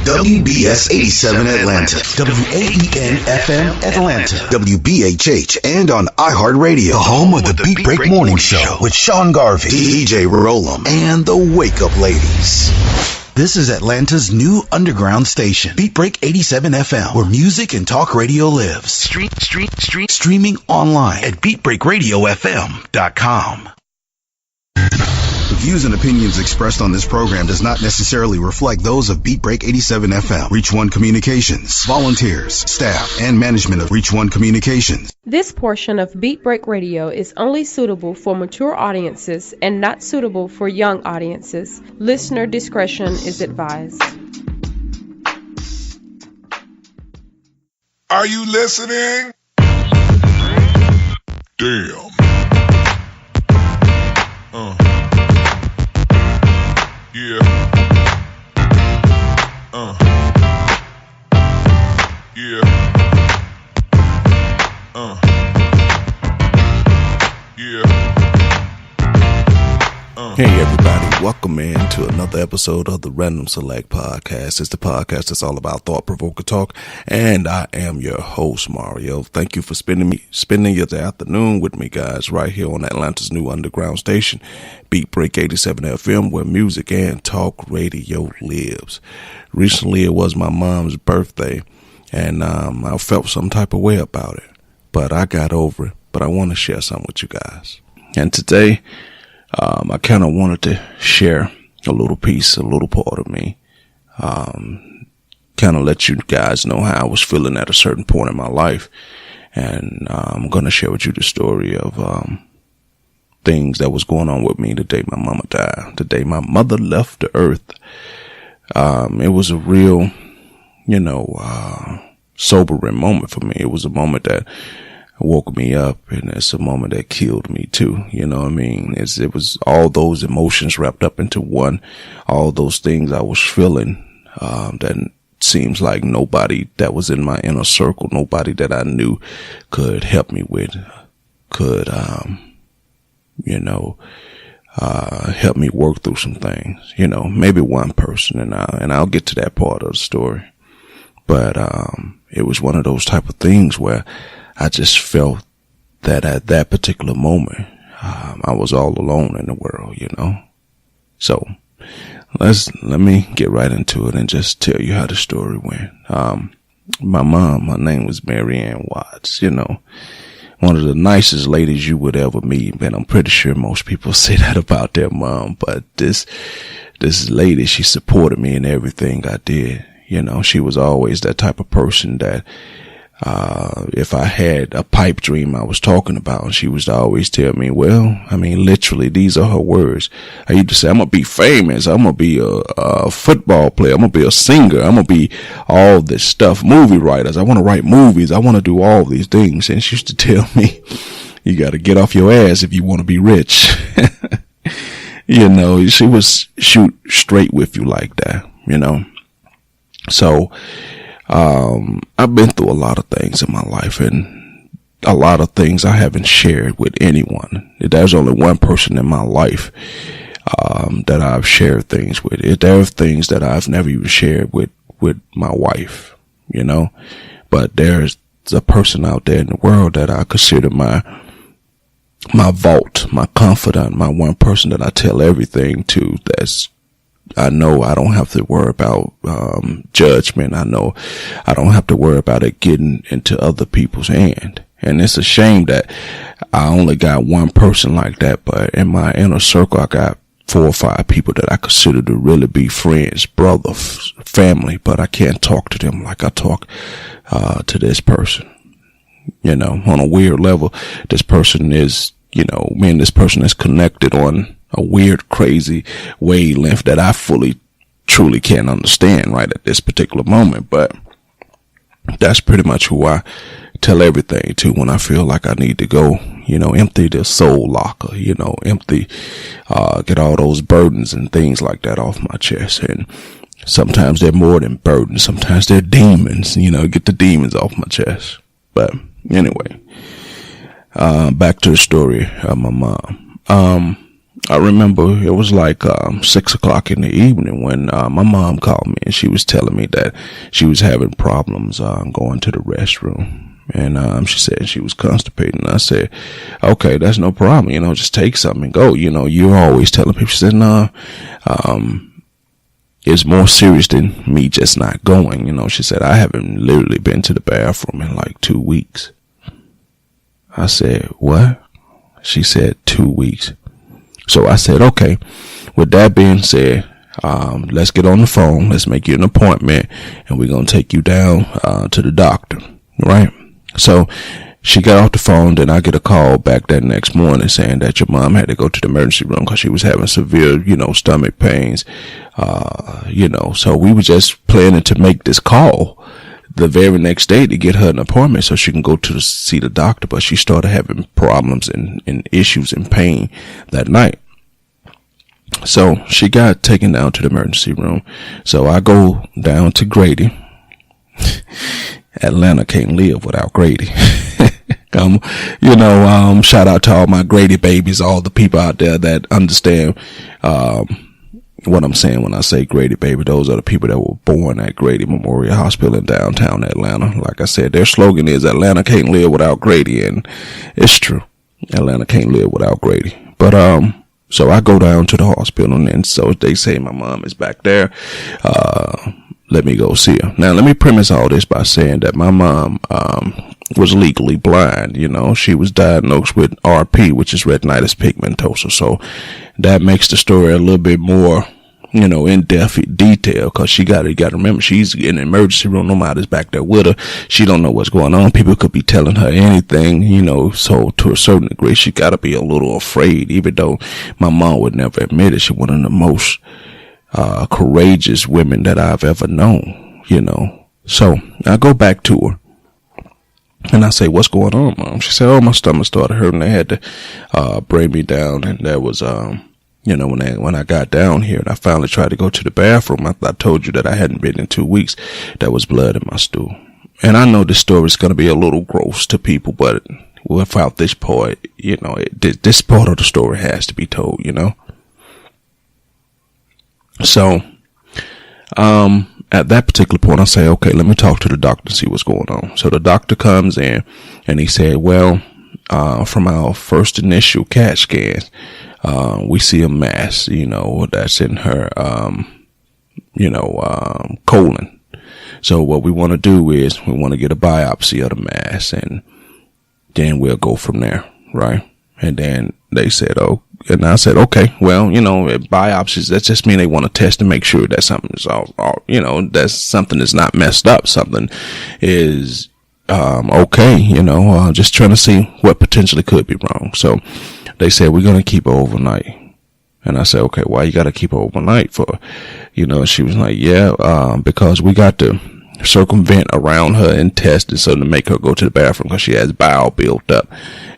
WBS 87 Atlanta, WAEN FM Atlanta, WBHH, and on iHeartRadio, the home of the Beat Break Morning Show with Sean Garvey, DJ Rollum, and the Wake Up Ladies. This is Atlanta's new underground station, Beat Break 87 FM, where music and talk radio lives. Streaming online at beatbreakradiofm.com. The views and opinions expressed on this program does not necessarily reflect those of Beat Break 87 FM, Reach One Communications, volunteers, staff, and management of Reach One Communications. This portion of Beat Break Radio is only suitable for mature audiences and not suitable for young audiences. Listener discretion is advised. Are you listening? Damn. Yeah. Yeah. Yeah. Hey everybody, welcome in to another episode of the Random Select Podcast. It's the podcast that's all about thought-provoking talk, and I am your host, Mario. Thank you for spending your afternoon with me, guys, right here on Atlanta's new underground station, Beat Break 87 FM, where music and talk radio lives. Recently, it was my mom's birthday, and I felt some type of way about it, but I got over it. But I want to share something with you guys. And today, I kind of wanted to share a little part of me, kind of let you guys know how I was feeling at a certain point in my life. And I'm going to share with you the story of things that was going on with me the day my mama died, the day my mother left the earth. It was a real, sobering moment for me. It was a moment that woke me up, and it's a moment that killed me too. You know what I mean? It was all those emotions wrapped up into one, all those things I was feeling, that seems like nobody that was in my inner circle, nobody that I knew could help me with, could, help me work through some things, maybe one person, and I'll get to that part of the story. But, it was one of those type of things where I just felt that at that particular moment, I was all alone in the world, So let me get right into it and just tell you how the story went. My mom, her name was Mary Ann Watts, one of the nicest ladies you would ever meet. And I'm pretty sure most people say that about their mom, but this lady, she supported me in everything I did. She was always that type of person that, if I had a pipe dream I was talking about, she was to always tell me, literally, these are her words. I used to say, I'm going to be famous. I'm going to be a football player. I'm going to be a singer. I'm going to be all this stuff. Movie writers. I want to write movies. I want to do all these things. And she used to tell me, you got to get off your ass if you want to be rich. She was shoot straight with you like that, So, I've been through a lot of things in my life, and a lot of things I haven't shared with anyone. There's only one person in my life, that I've shared things with. There are things that I've never even shared with my wife, but there's a person out there in the world that I consider my vault, my confidant, my one person that I tell everything to. I know I don't have to worry about judgment. I know I don't have to worry about it getting into other people's hand. And it's a shame that I only got one person like that, but in my inner circle, I got 4 or 5 people that I consider to really be friends, brothers, family, but I can't talk to them like I talk to this person. On a weird level, this person is, me and this person is connected on a weird, crazy wavelength that I truly can't understand right at this particular moment. But that's pretty much who I tell everything to when I feel like I need to go, empty the soul locker, empty, get all those burdens and things like that off my chest. And sometimes they're more than burdens. Sometimes they're demons, get the demons off my chest. But anyway, back to the story of my mom. I remember it was like 6 o'clock in the evening when my mom called me, and she was telling me that she was having problems going to the restroom. And she said she was constipated. And I said, okay, that's no problem. Just take something and go. You're always telling people. She said, no, it's more serious than me just not going. She said, I haven't literally been to the bathroom in like 2 weeks. I said, what? She said 2 weeks. So I said, okay, with that being said, let's get on the phone. Let's make you an appointment, and we're going to take you down to the doctor. Right? So she got off the phone. Then I get a call back that next morning saying that your mom had to go to the emergency room because she was having severe, stomach pains. So we were just planning to make this call the very next day to get her an appointment so she can go to see the doctor. But she started having problems and issues and pain that night. So she got taken down to the emergency room. So I go down to Grady. Atlanta can't live without Grady. Shout out to all my Grady babies, all the people out there that understand what I'm saying when I say Grady baby. Those are the people that were born at Grady Memorial Hospital in downtown Atlanta. Like I said, their slogan is Atlanta can't live without Grady, and it's true. Atlanta can't live without Grady. But so I go down to the hospital, and so they say my mom is back there. Let me go see her. Now, let me premise all this by saying that my mom was legally blind. She was diagnosed with RP, which is retinitis pigmentosa. So that makes the story a little bit more, in-depth detail, because you got to remember, she's in an emergency room. Nobody's back there with her. She don't know what's going on. People could be telling her anything, so to a certain degree, she got to be a little afraid, even though my mom would never admit it. She's one of the most courageous women that I've ever known, So I go back to her and I say, what's going on, Mom? She said, oh, my stomach started hurting. They had to bring me down, and that was when I got down here and I finally tried to go to the bathroom, I told you that I hadn't been in 2 weeks. There was blood in my stool. And I know this story is going to be a little gross to people, but without this part, this part of the story has to be told, So, at that particular point, I say, okay, let me talk to the doctor and see what's going on. So the doctor comes in and he said, well, from our first initial CAT scans, we see a mass, that's in her, colon. So what we want to do is we want to get a biopsy of the mass, and then we'll go from there. Right. And then they said, oh, and I said, okay, well, biopsies, that just mean they want to test to make sure that something is all that something is not messed up. Something is, okay, just trying to see what potentially could be wrong. So they said, we're going to keep her overnight. And I said, okay, why you got to keep her overnight for? She was like, yeah, because we got to circumvent around her intestines so to make her go to the bathroom because she has bowel built up.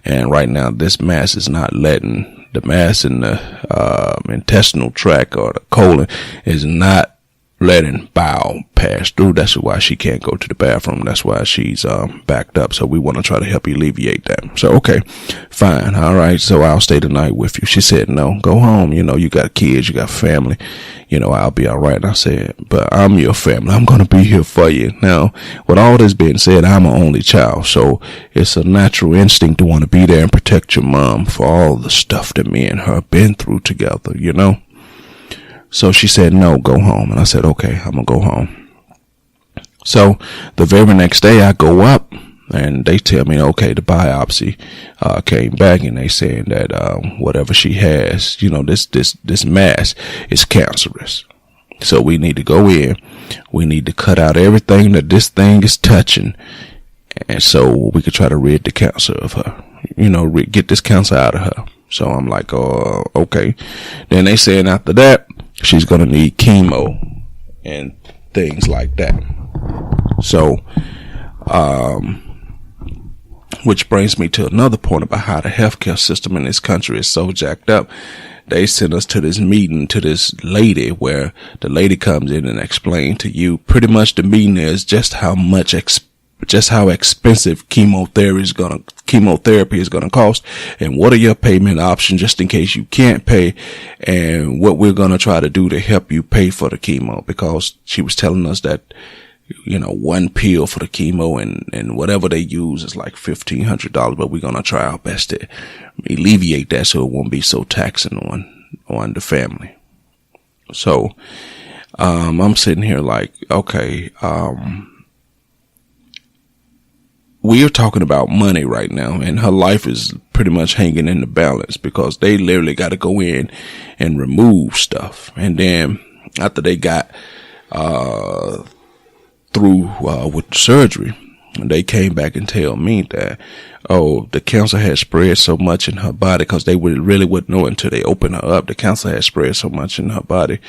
And right now, this mass is not letting the mass in the intestinal tract or the colon is not letting bowel pass through. That's why she can't go to the bathroom. That's why she's backed up. So we want to try to help alleviate that. So, okay, fine. All right. So I'll stay the night with you. She said, no, go home. You got kids, you got family. I'll be all right. And I said, but I'm your family. I'm going to be here for you. Now, with all this being said, I'm an only child. So it's a natural instinct to want to be there and protect your mom for all the stuff that me and her been through together, So she said, no, go home. And I said, okay, I'm going to go home. So the very next day I go up and they tell me, okay, the biopsy came back and they saying that whatever she has, this mass is cancerous. So we need to go in. We need to cut out everything that this thing is touching. And so we could try to rid the cancer of her, get this cancer out of her. So I'm like, oh, okay. Then they saying after that, she's going to need chemo and things like that. So, which brings me to another point about how the healthcare system in this country is so jacked up. They sent us to this meeting to this lady where the lady comes in and explains to you pretty much the meeting is just how much just how expensive chemotherapy is gonna cost, and what are your payment options just in case you can't pay, and what we're gonna try to do to help you pay for the chemo. Because she was telling us that, you know, one pill for the chemo and whatever they use is like $1,500, but we're gonna try our best to alleviate that so it won't be so taxing on the family. So I'm sitting here like, okay, we are talking about money right now, and her life is pretty much hanging in the balance because they literally got to go in and remove stuff. And then after they got through with the surgery, they came back and tell me that, oh, the cancer had spread so much in her body, because they really wouldn't know until they opened her up. The cancer had spread so much in her body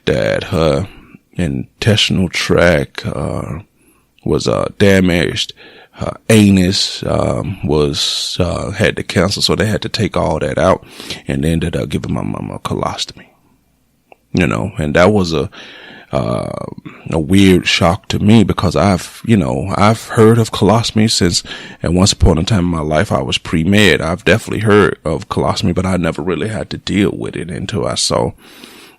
that her intestinal tract was damaged. Her anus was had the cancer, so they had to take all that out, and they ended up giving my mama a colostomy. You know, and that was a weird shock to me, because I've heard of colostomy since, at once upon a time in my life I was pre-med. I've definitely heard of colostomy, but I never really had to deal with it until I saw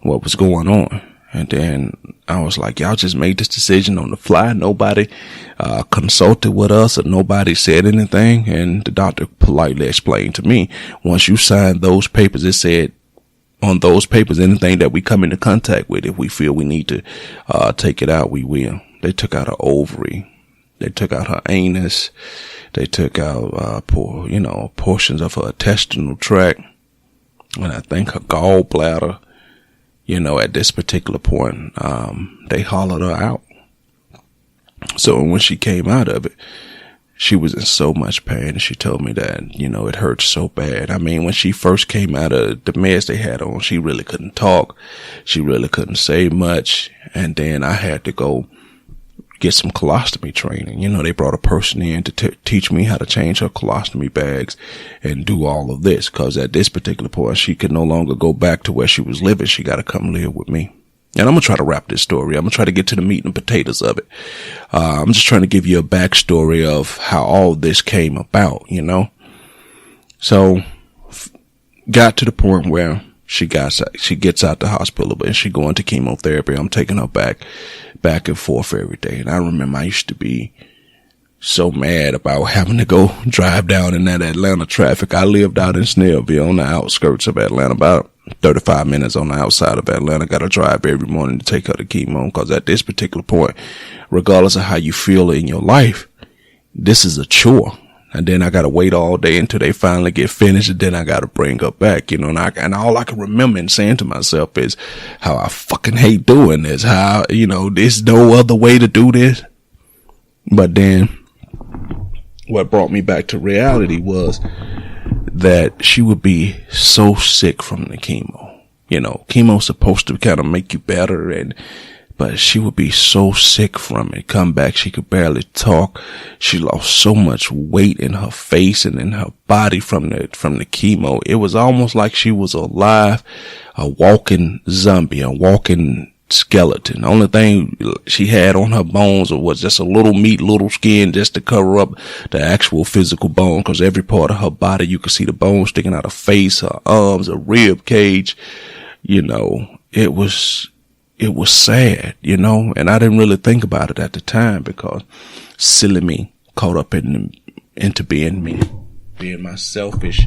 what was going on. And then I was like, y'all just made this decision on the fly. Nobody consulted with us, or nobody said anything. And the doctor politely explained to me, once you sign those papers, it said on those papers, anything that we come into contact with, if we feel we need to take it out, we will. They took out her ovary. They took out her anus. They took out, portions of her intestinal tract. And I think her gallbladder. You know, at this particular point, they hollowed her out. So when she came out of it, she was in so much pain. She told me that, you know, it hurt so bad. I mean, when she first came out of the meds they had on, she really couldn't talk. She really couldn't say much. And then I had to go get some colostomy training. You know, they brought a person in to teach me how to change her colostomy bags and do all of this, because at this particular point, she could no longer go back to where she was living. She got to come live with me. And I'm going to try to wrap this story. I'm going to try to get to the meat and potatoes of it. I'm just trying to give you a backstory of how all this came about, you know. So got to the point where she gets out the hospital, and she going to chemotherapy. I'm taking her back and forth every day. And I remember I used to be so mad about having to go drive down in that Atlanta traffic. I lived out in Snellville on the outskirts of Atlanta, about 35 minutes on the outside of Atlanta. Got to drive every morning to take her to chemo, because at this particular point, regardless of how you feel in your life, this is a chore. And then I got to wait all day until they finally get finished. And then I got to bring her back, you know, and all I can remember and saying to myself is how I fucking hate doing this. How, you know, there's no other way to do this. But then what brought me back to reality was that she would be so sick from the chemo. You know, chemo's supposed to kind of make you better, but she would be so sick from it. Come back, she could barely talk. She lost so much weight in her face and in her body from the chemo. It was almost like she was alive, a walking zombie, a walking skeleton. The only thing she had on her bones was just a little meat, little skin, just to cover up the actual physical bone, because every part of her body, you could see the bone sticking out, her face, her arms, her rib cage. You know, it was sad, you know, and I didn't really think about it at the time, because silly me caught up into being me, being my selfish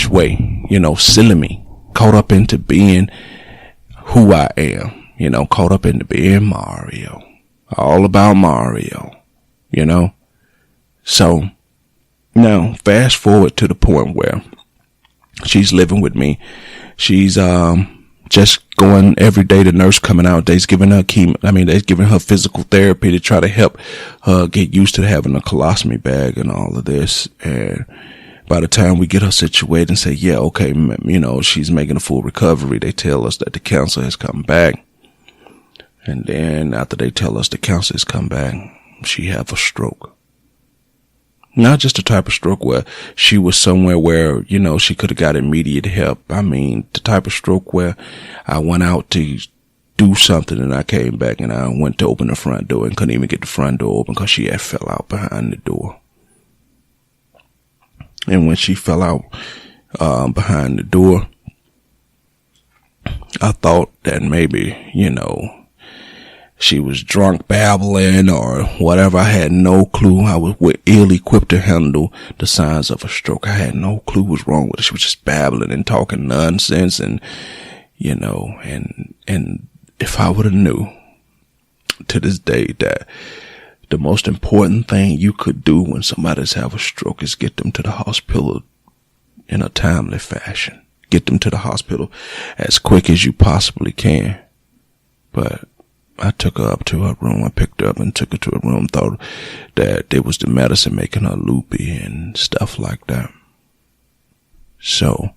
way, you know, silly me caught up into being who I am, you know, caught up into being Mario, all about Mario, you know. So now fast forward to the point where she's living with me. She's, just going every day. The nurse coming out, they's giving her they's giving her physical therapy to try to help her get used to having a colostomy bag and all of this. And by the time we get her situated and say, yeah, okay, you know, she's making a full recovery, they tell us that the cancer has come back. And then after they tell us the cancer has come back, she have a stroke. Not just the type of stroke where she was somewhere where, you know, she could have got immediate help. I mean, the type of stroke where I went out to do something, and I came back and I went to open the front door and couldn't even get the front door open because she had fell out behind the door. And when she fell out behind the door, I thought that maybe, she was drunk babbling or whatever. I had no clue. I was ill-equipped to handle the signs of a stroke. I had no clue what was wrong with her. She was just babbling and talking nonsense, and and if I would have knew to this day that the most important thing you could do when somebody's have a stroke is get them to the hospital in a timely fashion. Get them to the hospital as quick as you possibly can. But I took her up to her room. I picked her up and took her to her room. Thought that it was the medicine making her loopy and stuff like that. So,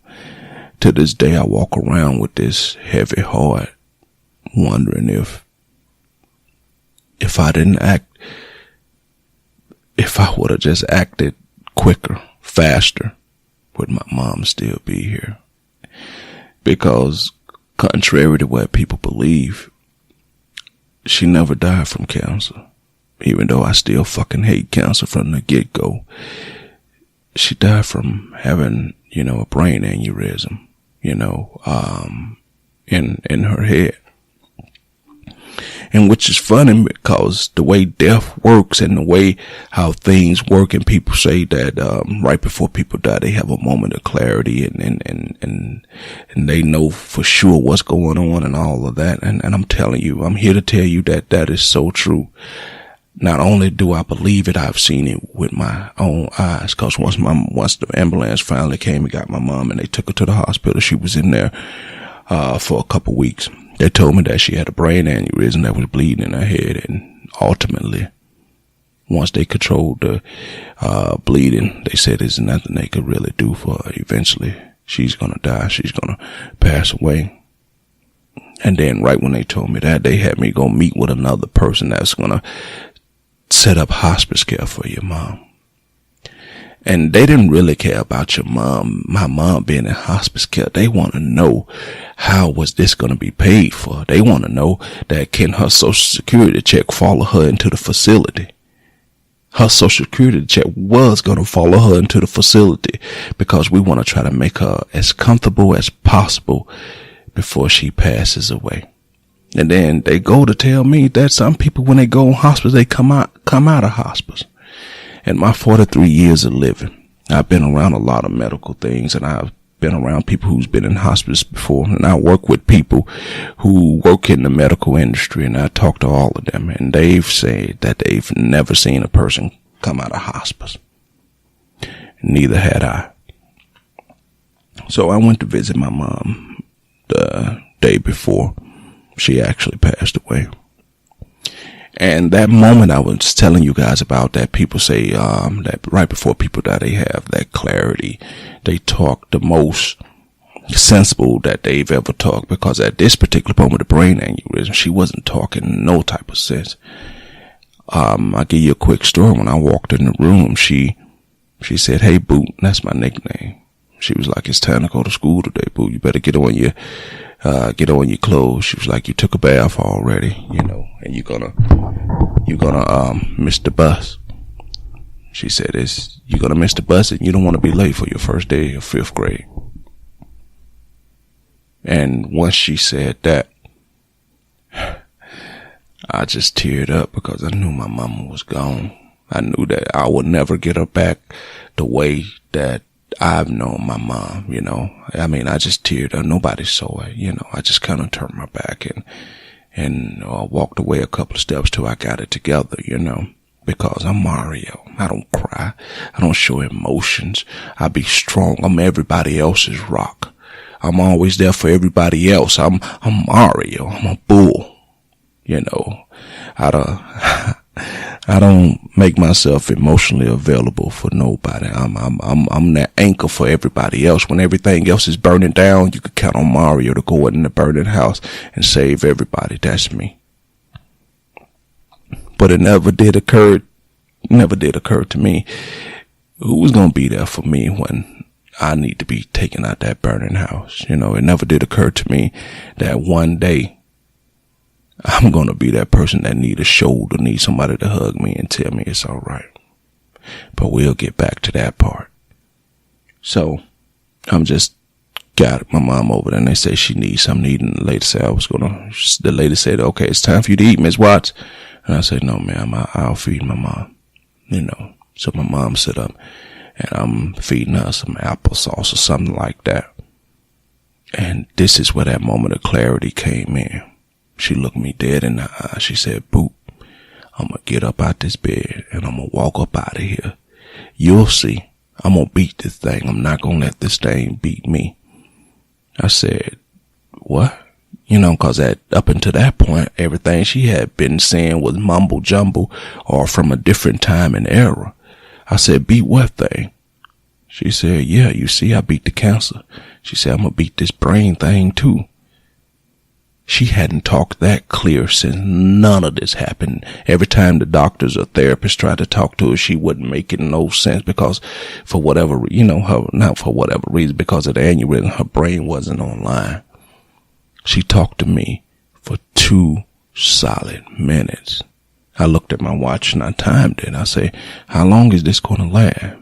to this day, I walk around with this heavy heart, wondering if I didn't act, if I would have just acted quicker, faster, would my mom still be here? Because, contrary to what people believe, she never died from cancer. Even though I still fucking hate cancer from the get-go. She died from having, a brain aneurysm, in her head. And which is funny because the way death works and the way how things work, and people say that right before people die, they have a moment of clarity and they know for sure what's going on and all of that. And I'm telling you, I'm here to tell you that that is so true. Not only do I believe it, I've seen it with my own eyes. Because once the ambulance finally came and got my mom and they took her to the hospital, she was in there for a couple weeks. They told me that she had a brain aneurysm that was bleeding in her head, and ultimately, once they controlled the bleeding, they said there's nothing they could really do for her. Eventually, she's gonna die. She's gonna pass away. And then right when they told me that, they had me go meet with another person that's gonna set up hospice care for your mom. And they didn't really care about your mom, my mom being in hospice care. They want to know, how was this going to be paid for? They want to know that can her social security check follow her into the facility? Her social security check was going to follow her into the facility because we want to try to make her as comfortable as possible before she passes away. And then they go to tell me that some people, when they go in hospice, they come out of hospice. In my 43 years of living, I've been around a lot of medical things, and I've been around people who's been in hospice before, and I work with people who work in the medical industry, and I talk to all of them, and they've said that they've never seen a person come out of hospice. Neither had I. So I went to visit my mom the day before she actually passed away. And that moment I was telling you guys about, that people say that right before people die, they have that clarity. They talk the most sensible that they've ever talked, because at this particular moment, the brain aneurysm, she wasn't talking no type of sense. I'll give you a quick story. When I walked in the room, she said, "Hey, Boo," that's my nickname. She was like, "It's time to go to school today, Boo. You better get on your clothes." She was like, "You took a bath already, and you're gonna miss the bus." She said, "You're gonna miss the bus, and you don't want to be late for your first day of 5th grade." And once she said that, I just teared up because I knew my mama was gone. I knew that I would never get her back the way that I've known my mom, I just teared up. Nobody saw it, I just kind of turned my back and walked away a couple of steps till I got it together, because I'm Mario. I don't cry. I don't show emotions. I be strong. I'm everybody else's rock. I'm always there for everybody else. I'm Mario. I'm a bull. I don't make myself emotionally available for nobody. I'm that anchor for everybody else. When everything else is burning down, you can count on Mario to go in the burning house and save everybody. That's me. But it never did occur to me who was going to be there for me when I need to be taken out that burning house. It never did occur to me that one day I'm going to be that person that need a shoulder, need somebody to hug me and tell me it's all right. But we'll get back to that part. So I'm just got my mom over there and they say she needs something to eat. And the lady said the lady said, okay, it's time for you to eat, Miss Watts. And I said, no, ma'am, I'll feed my mom. So my mom sit up and I'm feeding her some applesauce or something like that. And this is where that moment of clarity came in. She looked me dead in the eye. She said, Boop, I'm going to get up out this bed and I'm going to walk up out of here. You'll see. I'm going to beat this thing. I'm not going to let this thing beat me. I said, what? Cause up until that point, everything she had been saying was mumble jumble or from a different time and era. I said, beat what thing? She said, yeah, you see, I beat the cancer. She said, I'm going to beat this brain thing too. She hadn't talked that clear since none of this happened. Every time the doctors or therapists tried to talk to her, she wouldn't make it no sense because for whatever, not for whatever reason, because of the aneurysm, her brain wasn't online. She talked to me for 2 solid minutes. I looked at my watch and I timed it. I say, how long is this going to last?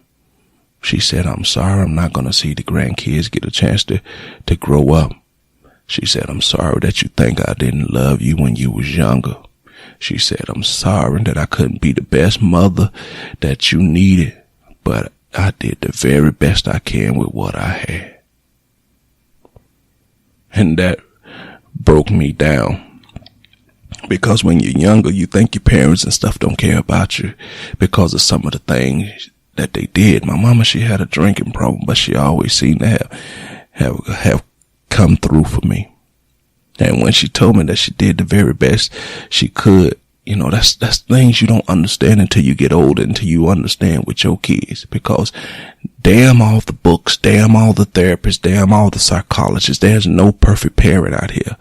She said, I'm sorry, I'm not going to see the grandkids get a chance to grow up. She said, I'm sorry that you think I didn't love you when you was younger. She said, I'm sorry that I couldn't be the best mother that you needed, but I did the very best I can with what I had. And that broke me down. Because when you're younger, you think your parents and stuff don't care about you because of some of the things that they did. My mama, she had a drinking problem, but she always seemed to have come through for me. And when she told me that she did the very best she could, that's things you don't understand until you get older, until you understand with your kids. Because damn all the books, damn all the therapists, damn all the psychologists, there's no perfect parent out here.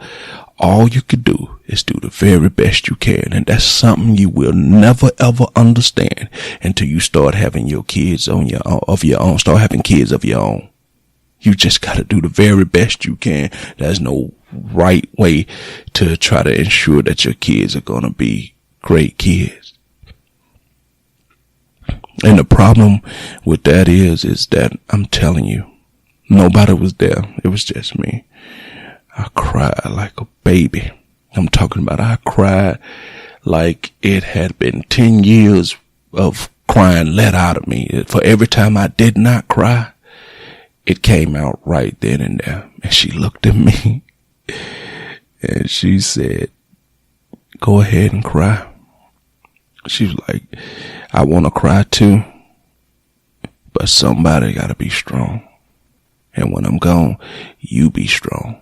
All you can do is do the very best you can. And that's something you will never ever understand until you start having your kids of your own, start having kids of your own. You just got to do the very best you can. There's no right way to try to ensure that your kids are going to be great kids. And the problem with that is that I'm telling you, nobody was there. It was just me. I cried like a baby. I'm talking about I cried like it had been 10 years of crying let out of me. For every time I did not cry, it came out right then and there. And she looked at me and she said, go ahead and cry. She was like, I want to cry too, but somebody got to be strong. And when I'm gone, you be strong.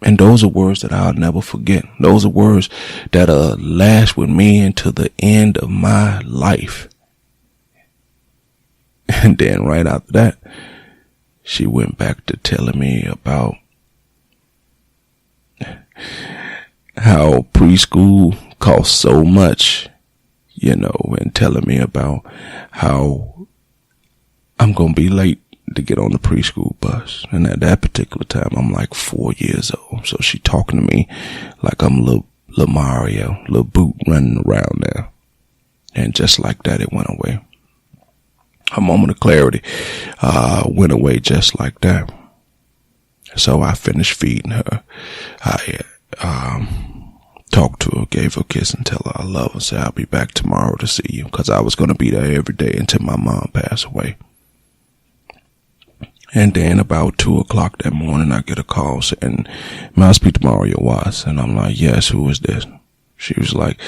And those are words that I'll never forget. Those are words that last with me until the end of my life. And then right after that, she went back to telling me about how preschool costs so much, and telling me about how I'm going to be late to get on the preschool bus. And at that particular time, I'm like 4 years old. So she talking to me like I'm little Mario, little Boot running around there. And just like that, it went away. A moment of clarity went away just like that. So I finished feeding her. I talked to her, gave her a kiss and tell her I love her. Said I'll be back tomorrow to see you, because I was going to be there every day until my mom passed away. And then about 2:00 that morning, I get a call saying, may I speak to Mario Watts? And I'm like, yes, who is this? She was like,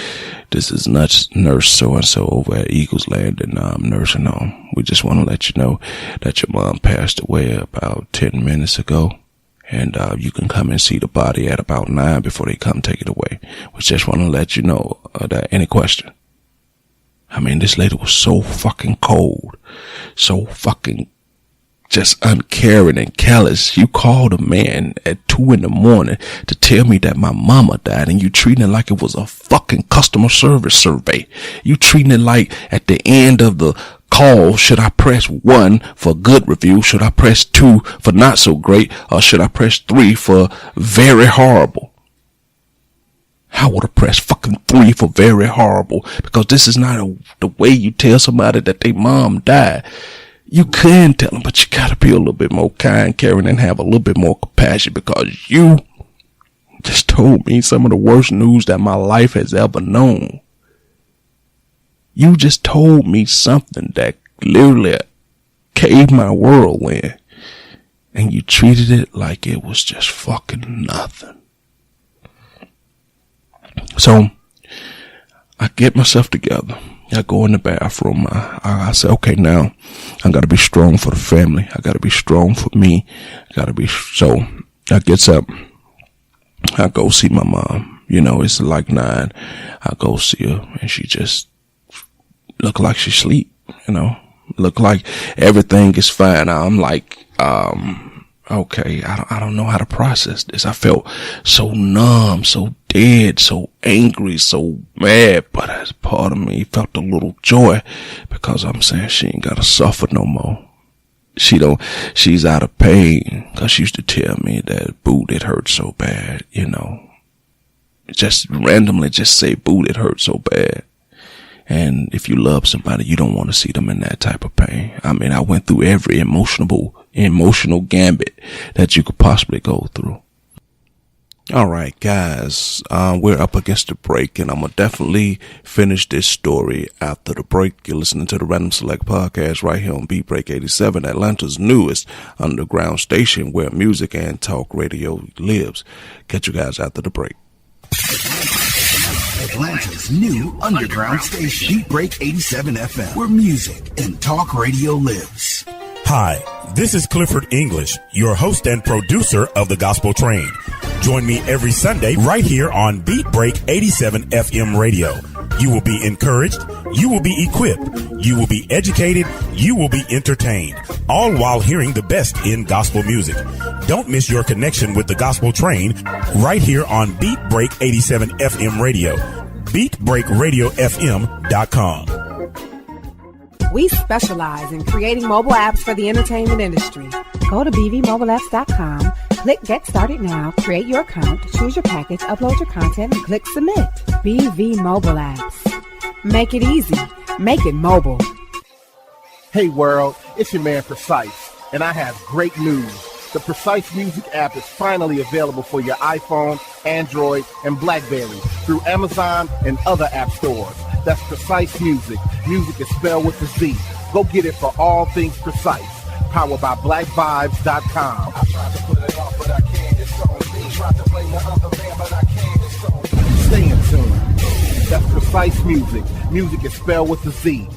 this is nurse so-and-so over at Eagles Landing nursing home. We just want to let you know that your mom passed away about 10 minutes ago. And you can come and see the body at about 9 before they come take it away. We just want to let you know that any question. I mean, this lady was so fucking cold, so fucking just uncaring and callous. You called a man at 2 a.m. to tell me that my mama died, and you treating it like it was a fucking customer service survey. You treating it like at the end of the call, should I press 1 for good review? Should I press 2 for not so great? Or should I press 3 for very horrible? I would have pressed fucking 3 for very horrible, because this is not the way you tell somebody that their mom died. You can tell them, but you gotta be a little bit more kind, caring, and have a little bit more compassion, because you just told me some of the worst news that my life has ever known. You just told me something that literally caved my world in, and you treated it like it was just fucking nothing. So I get myself together. I go in the bathroom. I say, okay, now I gotta be strong for the family. I gotta be strong for me. So I gets up. I go see my mom. You know, it's like 9. I go see her, and she just look like she sleep, you know, look like everything is fine. I'm like, okay, I don't know how to process this. I felt so numb, so dead, so angry, so mad, but as part of me felt a little joy, because I'm saying she ain't gotta suffer no more. She's out of pain, because she used to tell me that, boo, it hurt so bad, you know, just randomly just say, boo, it hurt so bad. And if you love somebody, you don't want to see them in that type of pain. I mean, I went through every emotional gambit that you could possibly go through. All right, guys, we're up against the break, and I'm going to definitely finish this story after the break. You're listening to the Random Select Podcast right here on Beat Break 87, Atlanta's newest underground station where music and talk radio lives. Catch you guys after the break. Atlanta's new underground station, Beat Break 87 FM, where music and talk radio lives. Hi, this is Clifford English, your host and producer of The Gospel Train. Join me every Sunday right here on Beat Break 87 FM radio. You will be encouraged, you will be equipped, you will be educated, you will be entertained, all while hearing the best in gospel music. Don't miss your connection with The Gospel Train right here on Beat Break 87 FM radio. BeatBreakRadioFM.com. We specialize in creating mobile apps for the entertainment industry. Go to bvmobileapps.com, click Get Started Now, create your account, choose your package, upload your content, and click Submit. BV Mobile Apps. Make it easy. Make it mobile. Hey world, it's your man Precise, and I have great news. The Precise Music app is finally available for your iPhone, Android, and BlackBerry through Amazon and other app stores. That's Precise Music. Music is spelled with a Z. Go get it for all things Precise. Powered by BlackVibes.com. Stay in tune. That's Precise Music. Music is spelled with a Z.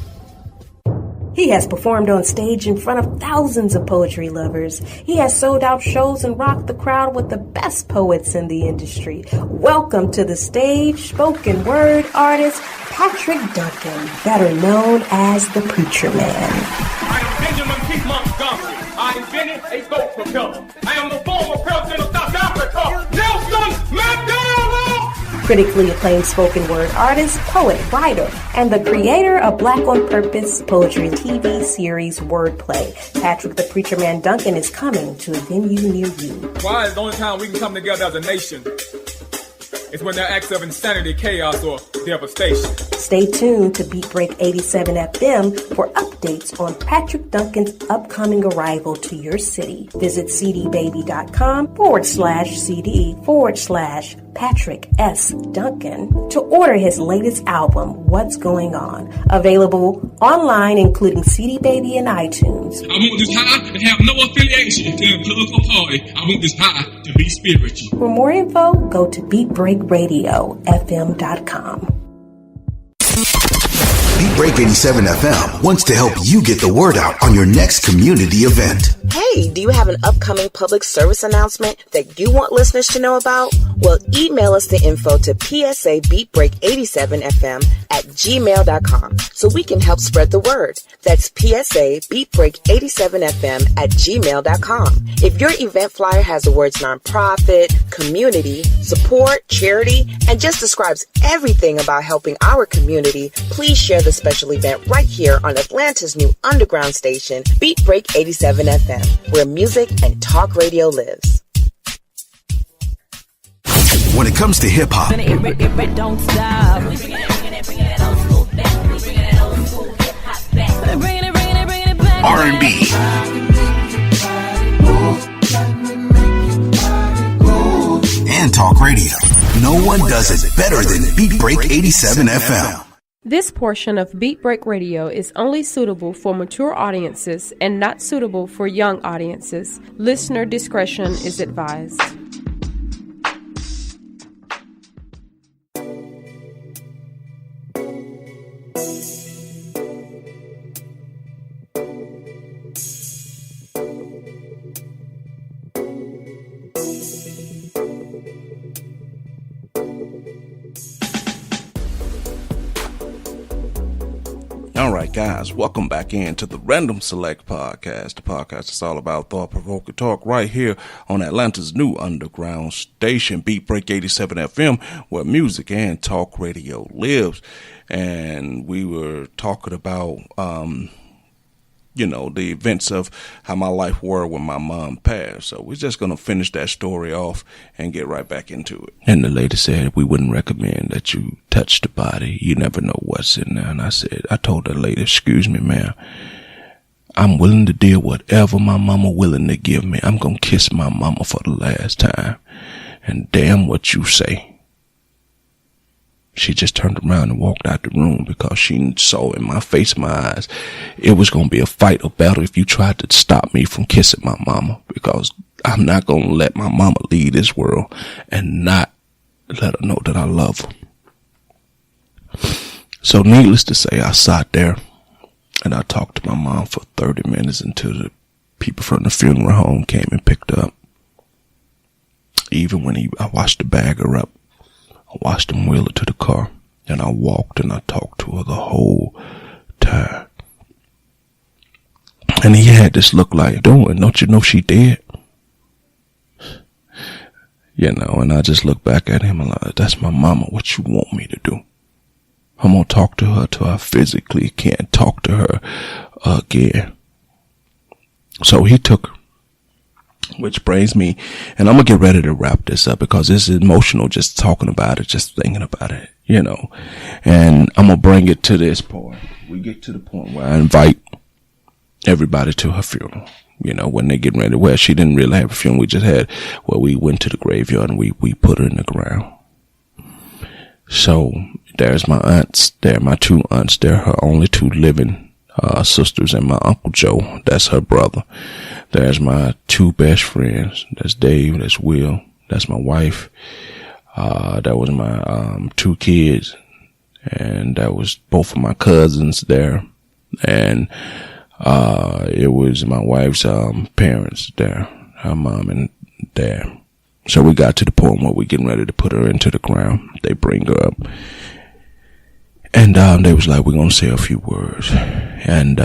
He has performed on stage in front of thousands of poetry lovers. He has sold out shows and rocked the crowd with the best poets in the industry. Welcome to the stage, spoken word artist Patrick Duncan, better known as the Preacher Man. I am Benjamin P. Montgomery. I invented a goat propeller. I am the former president of South Africa, Nelson Mandela. Critically acclaimed spoken word artist, poet, writer, and the creator of Black on Purpose poetry TV series Wordplay. Patrick the Preacher Man Duncan is coming to a venue near you. Why is the only time we can come together as a nation is when there are acts of insanity, chaos, or devastation. Stay tuned to Beat Break 87 FM for updates on Patrick Duncan's upcoming arrival to your city. Visit cdbaby.com/CD/Patrick S. Duncan to order his latest album, What's Going On. Available online, including CD Baby and iTunes. I want this high to have no affiliation to a political party. I want this high to be spiritual. For more info, go to BeatBreakRadioFM.com. Beat Break 87 FM wants to help you get the word out on your next community event. Hey, do you have an upcoming public service announcement that you want listeners to know about? Well, email us the info to psabeatbreak87fm@gmail.com so we can help spread the word. That's psabeatbreak87fm@gmail.com. If your event flyer has the words nonprofit, community, support, charity, and just describes everything about helping our community, please share the special event right here on Atlanta's new underground station, Beat Break 87 FM, where music and talk radio lives. When it comes to hip hop, Don't stop. R&B, and talk radio, no one does it better than Beat Break 87 FM. This portion of Beat Break Radio is only suitable for mature audiences and not suitable for young audiences. Listener discretion is advised. All right, guys, welcome back into the Random Select Podcast, the podcast that's all about thought-provoking talk right here on Atlanta's new underground station, Beat Break 87 FM, where music and talk radio lives. And we were talking about, the events of how my life were when my mom passed. So we're just going to finish that story off and get right back into it. And the lady said, we wouldn't recommend that you touch the body. You never know what's in there. And I told that lady, excuse me, ma'am, I'm willing to deal whatever my mama willing to give me. I'm going to kiss my mama for the last time. And damn what you say. She just turned around and walked out the room because she saw in my face, my eyes, it was going to be a fight or battle if you tried to stop me from kissing my mama, because I'm not going to let my mama leave this world and not let her know that I love her. So needless to say, I sat there and I talked to my mom for 30 minutes until the people from the funeral home came and picked her up. Even when I watched the bagger up, I watched him wheel her to the car, and I walked and I talked to her the whole time. And he had this look like, don't you know she dead? And I just looked back at him and like, that's my mama, what you want me to do? I'm gonna talk to her till I physically can't talk to her again. So he took her. Which brings me, and I'm going to get ready to wrap this up because this is emotional just talking about it, just thinking about it, and I'm going to bring it to this point. We get to the point where I invite everybody to her funeral, when they get ready. Well, she didn't really have a funeral. We went to the graveyard and we put her in the ground. So there's my aunts, there are my two aunts, they're her only two living sisters, and my Uncle Joe, that's her brother. There's my two best friends. That's Dave, that's Will, that's my wife. That was my two kids, and that was both of my cousins there. And it was my wife's parents there, her mom and dad. So we got to the point where we're getting ready to put her into the ground. They bring her up. And they was like, we're going to say a few words. And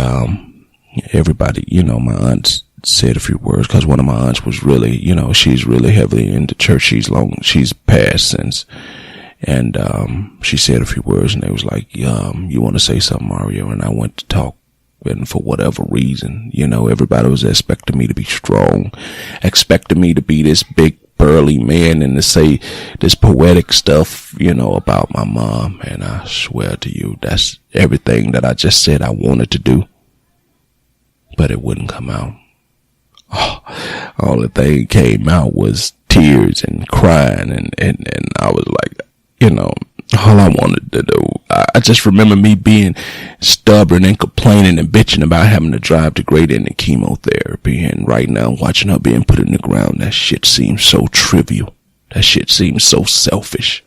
everybody, my aunts said a few words because one of my aunts was really, she's really heavily into church. She's passed since. And she said a few words, and they was like, you want to say something, Mario? And I went to talk. And for whatever reason, everybody was expecting me to be strong, expecting me to be this big, burly man and to say this poetic stuff, about my mom. And I swear to you, that's everything that I just said I wanted to do. But it wouldn't come out. All the thing came out was tears and crying. And I was like, all I wanted to do, I just remember me being stubborn and complaining and bitching about having to drive to Great Indian chemotherapy. And right now, watching her being put in the ground, that shit seems so trivial. That shit seems so selfish.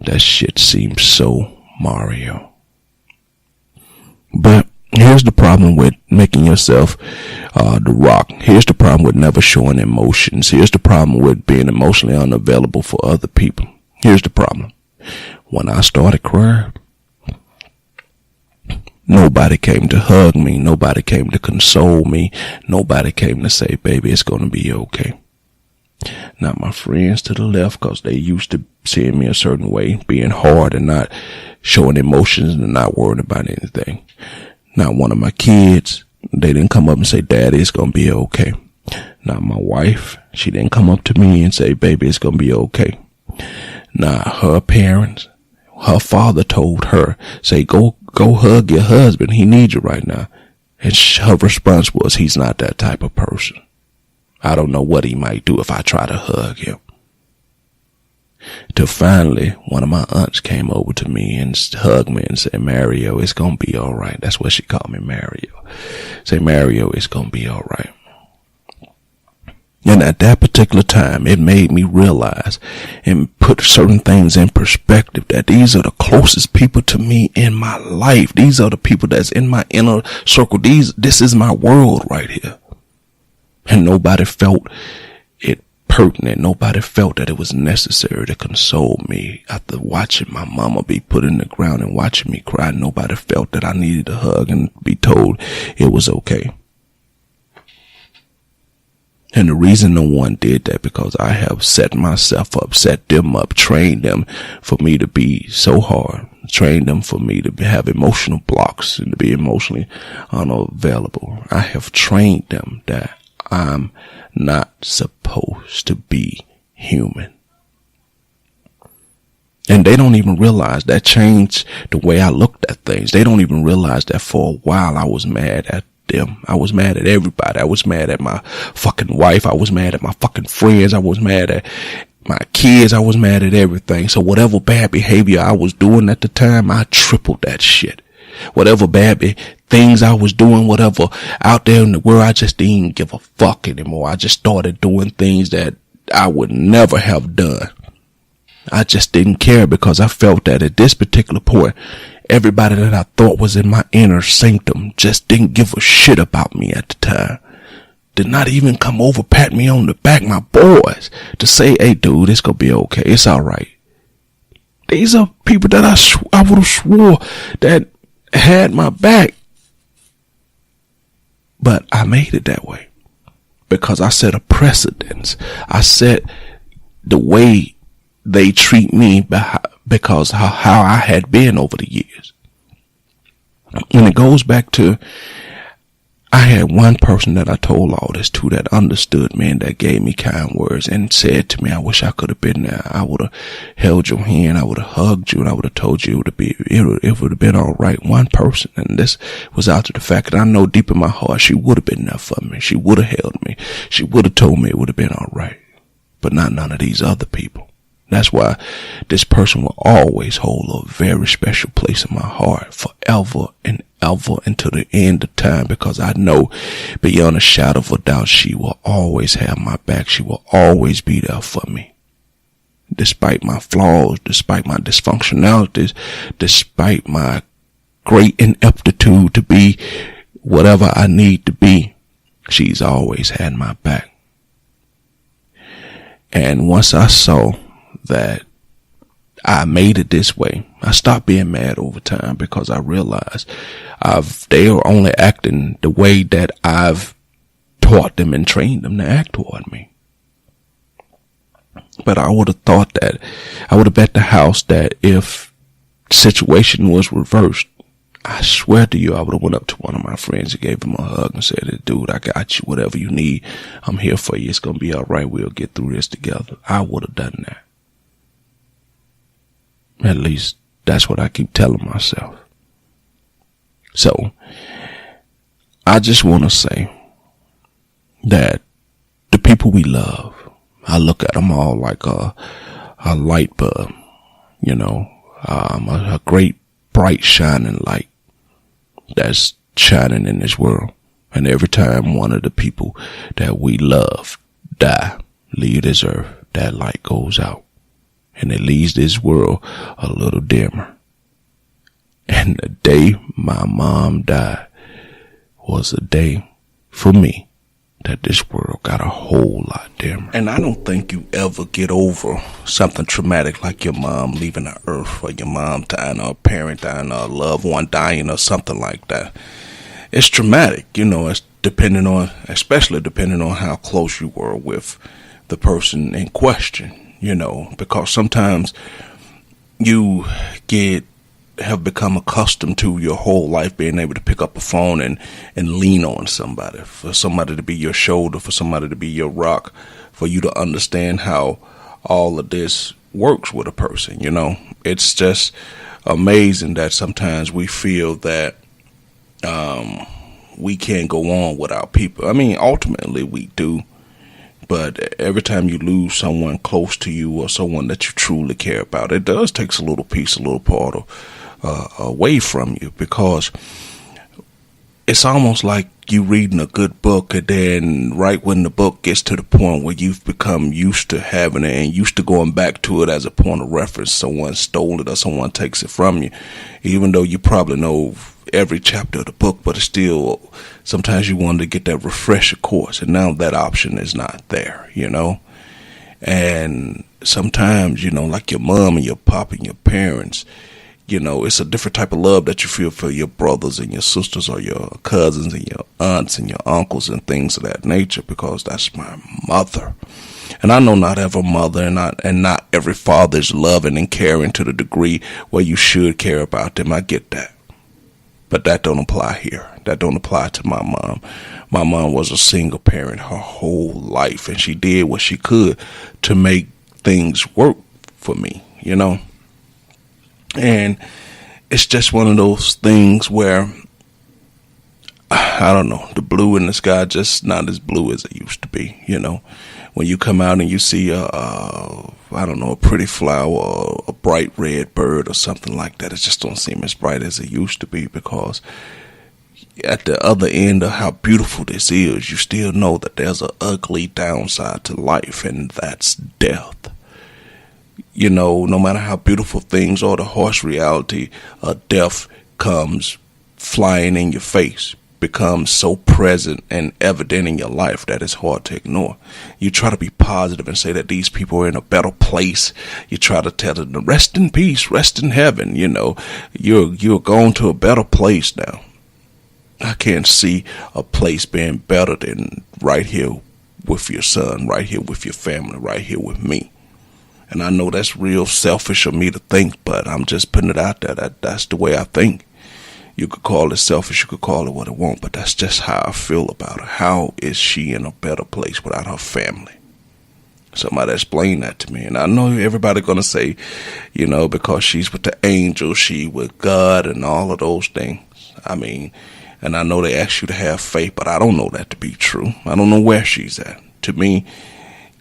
That shit seems so Mario. But here's the problem with making yourself the Rock. Here's the problem with never showing emotions. Here's the problem with being emotionally unavailable for other people. Here's the problem. When I started crying, nobody came to hug me. Nobody came to console me. Nobody came to say, baby, it's going to be okay. Not my friends to the left, because they used to seeing me a certain way, being hard and not showing emotions and not worrying about anything. Not one of my kids. They didn't come up and say, Daddy, it's going to be okay. Not my wife. She didn't come up to me and say, baby, it's going to be okay. Now, her parents, her father told her, say, go hug your husband. He needs you right now. And her response was, he's not that type of person. I don't know what he might do if I try to hug him. Till finally, one of my aunts came over to me and hugged me and said, Mario, it's going to be all right. That's what she called me, Mario. Say, Mario, it's going to be all right. And at that particular time, it made me realize and put certain things in perspective that these are the closest people to me in my life. These are the people that's in my inner circle. This is my world right here. And nobody felt it pertinent. Nobody felt that it was necessary to console me after watching my mama be put in the ground and watching me cry. Nobody felt that I needed a hug and be told it was okay. And the reason no one did that, because I have set myself up, set them up, trained them for me to be so hard, trained them for me to have emotional blocks and to be emotionally unavailable. I have trained them that I'm not supposed to be human. And they don't even realize that changed the way I looked at things. They don't even realize that for a while I was mad at them. I was mad at everybody. I was mad at my fucking wife. I was mad at my fucking friends. I was mad at my kids. I was mad at everything. So whatever bad behavior I was doing at the time, I tripled that shit. Whatever bad things I was doing, whatever out there in the world, I just didn't give a fuck anymore. I just started doing things that I would never have done. I just didn't care, because I felt that at this particular point, everybody that I thought was in my inner sanctum just didn't give a shit about me at the time. Did not even come over, pat me on the back, my boys, to say, hey dude, it's gonna be okay. It's all right. These are people that I would have swore that had my back. But I made it that way because I set a precedence. I set the way they treat me because how I had been over the years. And it goes back to, I had one person that I told all this to that understood me and that gave me kind words and said to me, I wish I could have been there. I would have held your hand. I would have hugged you, and I would have told you it would have been all right. One person. And this was after the fact that I know deep in my heart, she would have been there for me. She would have held me. She would have told me it would have been all right. But not none of these other people. That's why this person will always hold a very special place in my heart forever and ever until the end of time, because I know beyond a shadow of a doubt she will always have my back. She will always be there for me. Despite my flaws, despite my dysfunctionalities, despite my great ineptitude to be whatever I need to be, she's always had my back. And once I saw that I made it this way, I stopped being mad over time, because I realized they are only acting the way that I've taught them and trained them to act toward me. But I would have thought that, I would have bet the house that if the situation was reversed, I swear to you, I would have went up to one of my friends and gave him a hug and said, dude, I got you. Whatever you need, I'm here for you. It's going to be all right. We'll get through this together. I would have done that. At least that's what I keep telling myself. So I just want to say that the people we love, I look at them all like a light bulb, you know, a great bright shining light that's shining in this world. And every time one of the people that we love leave this earth, that light goes out. And it leaves this world a little dimmer. And the day my mom died was a day for me that this world got a whole lot dimmer. And I don't think you ever get over something traumatic like your mom leaving the earth, or your mom dying, or a parent dying, or a loved one dying, or something like that. It's traumatic, you know, especially depending on how close you were with the person in question. You know, because sometimes you have become accustomed to your whole life being able to pick up a phone and lean on somebody, for somebody to be your shoulder, for somebody to be your rock, for you to understand how all of this works with a person, you know. It's just amazing that sometimes we feel that we can't go on without people. I mean, ultimately we do, but every time you lose someone close to you or someone that you truly care about, it does take a little piece, a little part away from you, because it's almost like you reading a good book, and then right when the book gets to the point where you've become used to having it and used to going back to it as a point of reference, someone stole it or someone takes it from you, even though you probably know every chapter of the book, but it's still, sometimes you want to get that refresher course, and now that option is not there, you know. And sometimes, you know, like your mom and your pop and your parents, you know, it's a different type of love that you feel for your brothers and your sisters or your cousins and your aunts and your uncles and things of that nature, because that's my mother. And I know not every mother and not every father is loving and caring to the degree where you should care about them. I get that. But that don't apply here. That don't apply to my mom. My mom was a single parent her whole life, and she did what she could to make things work for me, you know. And it's just one of those things where, I don't know, the blue in the sky just not as blue as it used to be, you know. When you come out and you see I don't know, a pretty flower or a bright red bird or something like that, it just don't seem as bright as it used to be, because at the other end of how beautiful this is, you still know that there's an ugly downside to life, and that's death. You know, no matter how beautiful things are, the harsh reality of death comes flying in your face, becomes so present and evident in your life that it's hard to ignore. You try to be positive and say that these people are in a better place. You try to tell them to rest in peace, rest in heaven. You know, you're going to a better place now. I can't see a place being better than right here with your son, right here with your family, right here with me. And I know that's real selfish of me to think, but I'm just putting it out there. That's the way I think. You could call it selfish, you could call it what it want, but that's just how I feel about her. How is she in a better place without her family? Somebody explain that to me. And I know everybody going to say, you know, because she's with the angels, she with God and all of those things. I mean, and I know they ask you to have faith, but I don't know that to be true. I don't know where she's at. To me,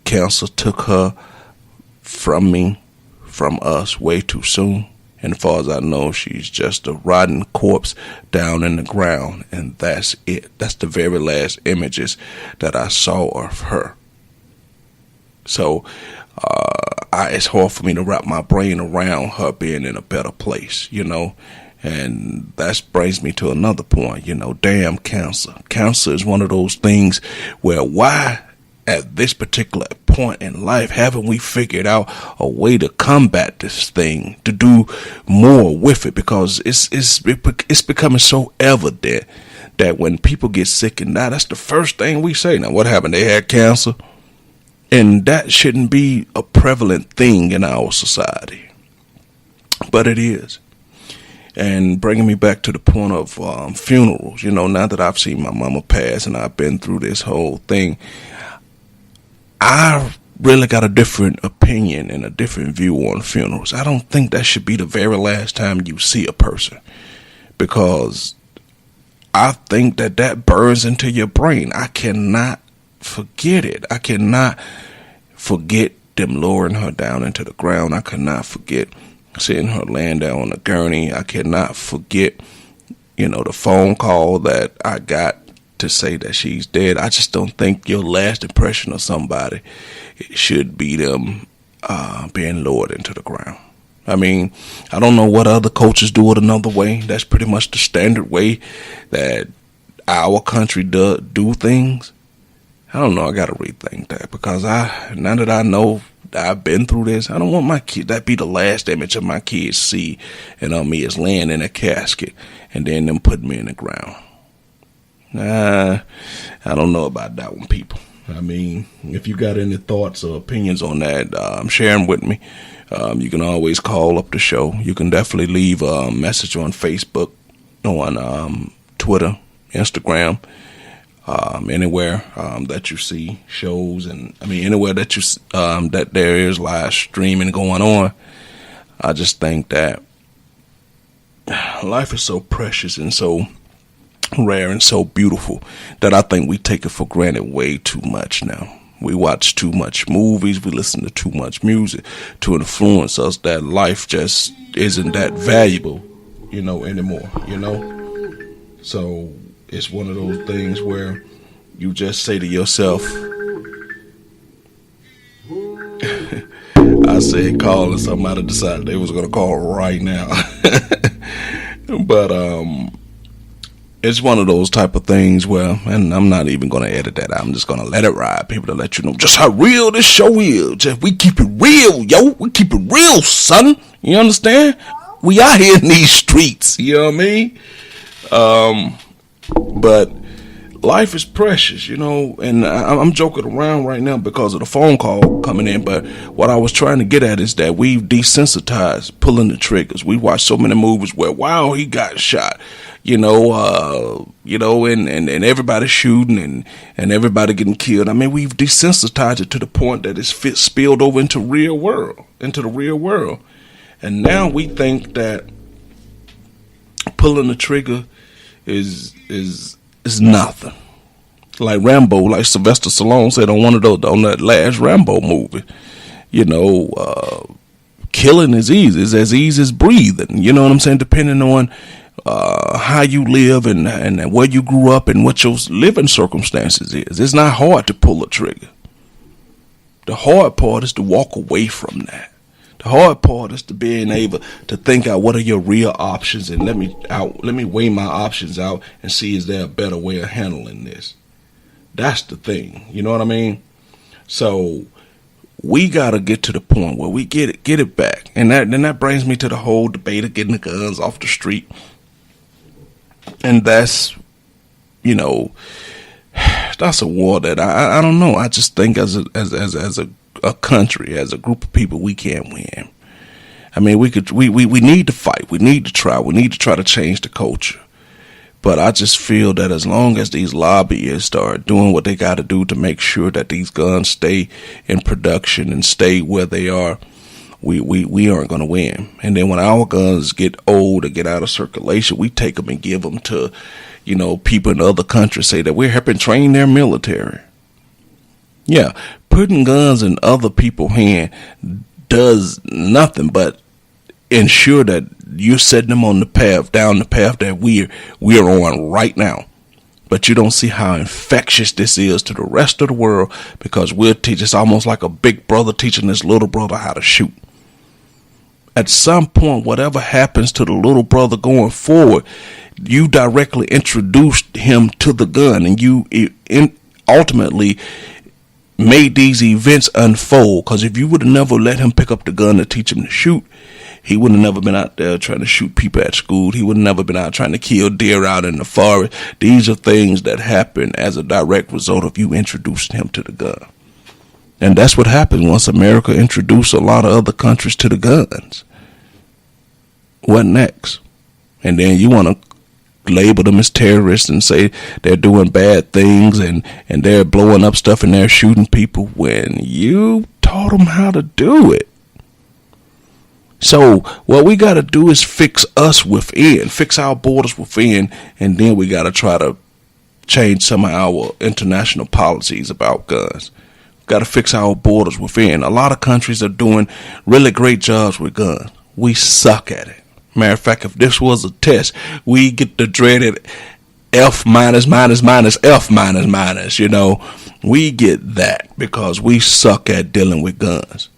cancer took her from me, from us, way too soon. And as far as I know, she's just a rotten corpse down in the ground, and that's it. That's the very last images that I saw of her. So it's hard for me to wrap my brain around her being in a better place, you know. And that brings me to another point, you know, damn cancer. Cancer is one of those things where why at this particular point in life haven't we figured out a way to combat this thing, to do more with it? Because it's becoming so evident that when people get sick and die, that's the first thing we say. Now, what happened? They had cancer? And that shouldn't be a prevalent thing in our society. But it is. And bringing me back to the point of funerals, you know, now that I've seen my mama pass and I've been through this whole thing, I really got a different opinion and a different view on funerals. I don't think that should be the very last time you see a person, because I think that burns into your brain. I cannot forget it. I cannot forget them lowering her down into the ground. I cannot forget seeing her laying down on a gurney. I cannot forget, you know, the phone call that I got to say that she's dead. I just don't think your last impression of somebody should be them being lowered into the ground. I mean, I don't know what other cultures do it another way. That's pretty much the standard way that our country do things. I don't know. I got to rethink that, because now that I know that I've been through this, I don't want my kid, that be the last image of my kids see, and on me is laying in a casket and then them putting me in the ground. I don't know about that one, people. I mean, if you got any thoughts or opinions on that, share them with me. You can always call up the show. You can definitely leave a message on Facebook, on Twitter, Instagram. Anywhere that you see shows, and I mean anywhere that you that there is live streaming going on, I just think that life is so precious and so rare and so beautiful that I think we take it for granted way too much now. We watch too much movies, we listen to too much music to influence us that life just isn't that valuable, anymore, So it's one of those things where you just say to yourself, I said call, and somebody decided they was going to call right now. But it's one of those type of things where, and I'm not even going to edit that. I'm just going to let it ride. People to let you know just how real this show is. Just we keep it real, yo. We keep it real, son. You understand? We out here in these streets. You know what I mean? But life is precious, and I'm joking around right now because of the phone call coming in. But what I was trying to get at is that we've desensitized pulling the triggers. We watch so many movies where, wow, he got shot, and everybody shooting and everybody getting killed. I mean, we've desensitized it to the point that it's spilled over into the real world. And now we think that pulling the trigger is nothing. Like Rambo, like Sylvester Stallone said on that last Rambo movie, killing is easy. It's as easy as breathing. You know what I'm saying? Depending on how you live and where you grew up and what your living circumstances is. It's not hard to pull a trigger. The hard part is to walk away from that. The hard part is to being able to think out what are your real options and let me weigh my options out and see is there a better way of handling this. That's the thing. You know what I mean? So we gotta get to the point where we get it back. And that brings me to the whole debate of getting the guns off the street. And that's that's a war that I don't know. I just think as a country, as a group of people, we can't win. I mean, we need to fight. We need to try. We need to try to change the culture. But I just feel that as long as these lobbyists are doing what they got to do to make sure that these guns stay in production and stay where they are, we aren't going to win. And then when our guns get old or get out of circulation, we take them and give them to, people in other countries, say that we're helping train their military. Yeah, putting guns in other people's hands does nothing but ensure that you're setting them on the path, down the path that we're on right now. But you don't see how infectious this is to the rest of the world because we'll teach. It's almost like a big brother teaching this little brother how to shoot. At some point, whatever happens to the little brother going forward, you directly introduced him to the gun, and you ultimately made these events unfold. Because if you would have never let him pick up the gun to teach him to shoot, he would have never been out there trying to shoot people at school. He would have never been out trying to kill deer out in the forest. These are things that happen as a direct result of you introducing him to the gun. And that's what happened once America introduced a lot of other countries to the guns. What next? And then you want to label them as terrorists and say they're doing bad things and they're blowing up stuff and they're shooting people when you taught them how to do it. So what we got to do is fix us within, fix our borders within, and then we got to try to change some of our international policies about guns. Got to fix our borders within. A lot of countries are doing really great jobs with guns. We suck at it. Matter of fact, if this was a test, we get the dreaded F minus. We get that because we suck at dealing with guns.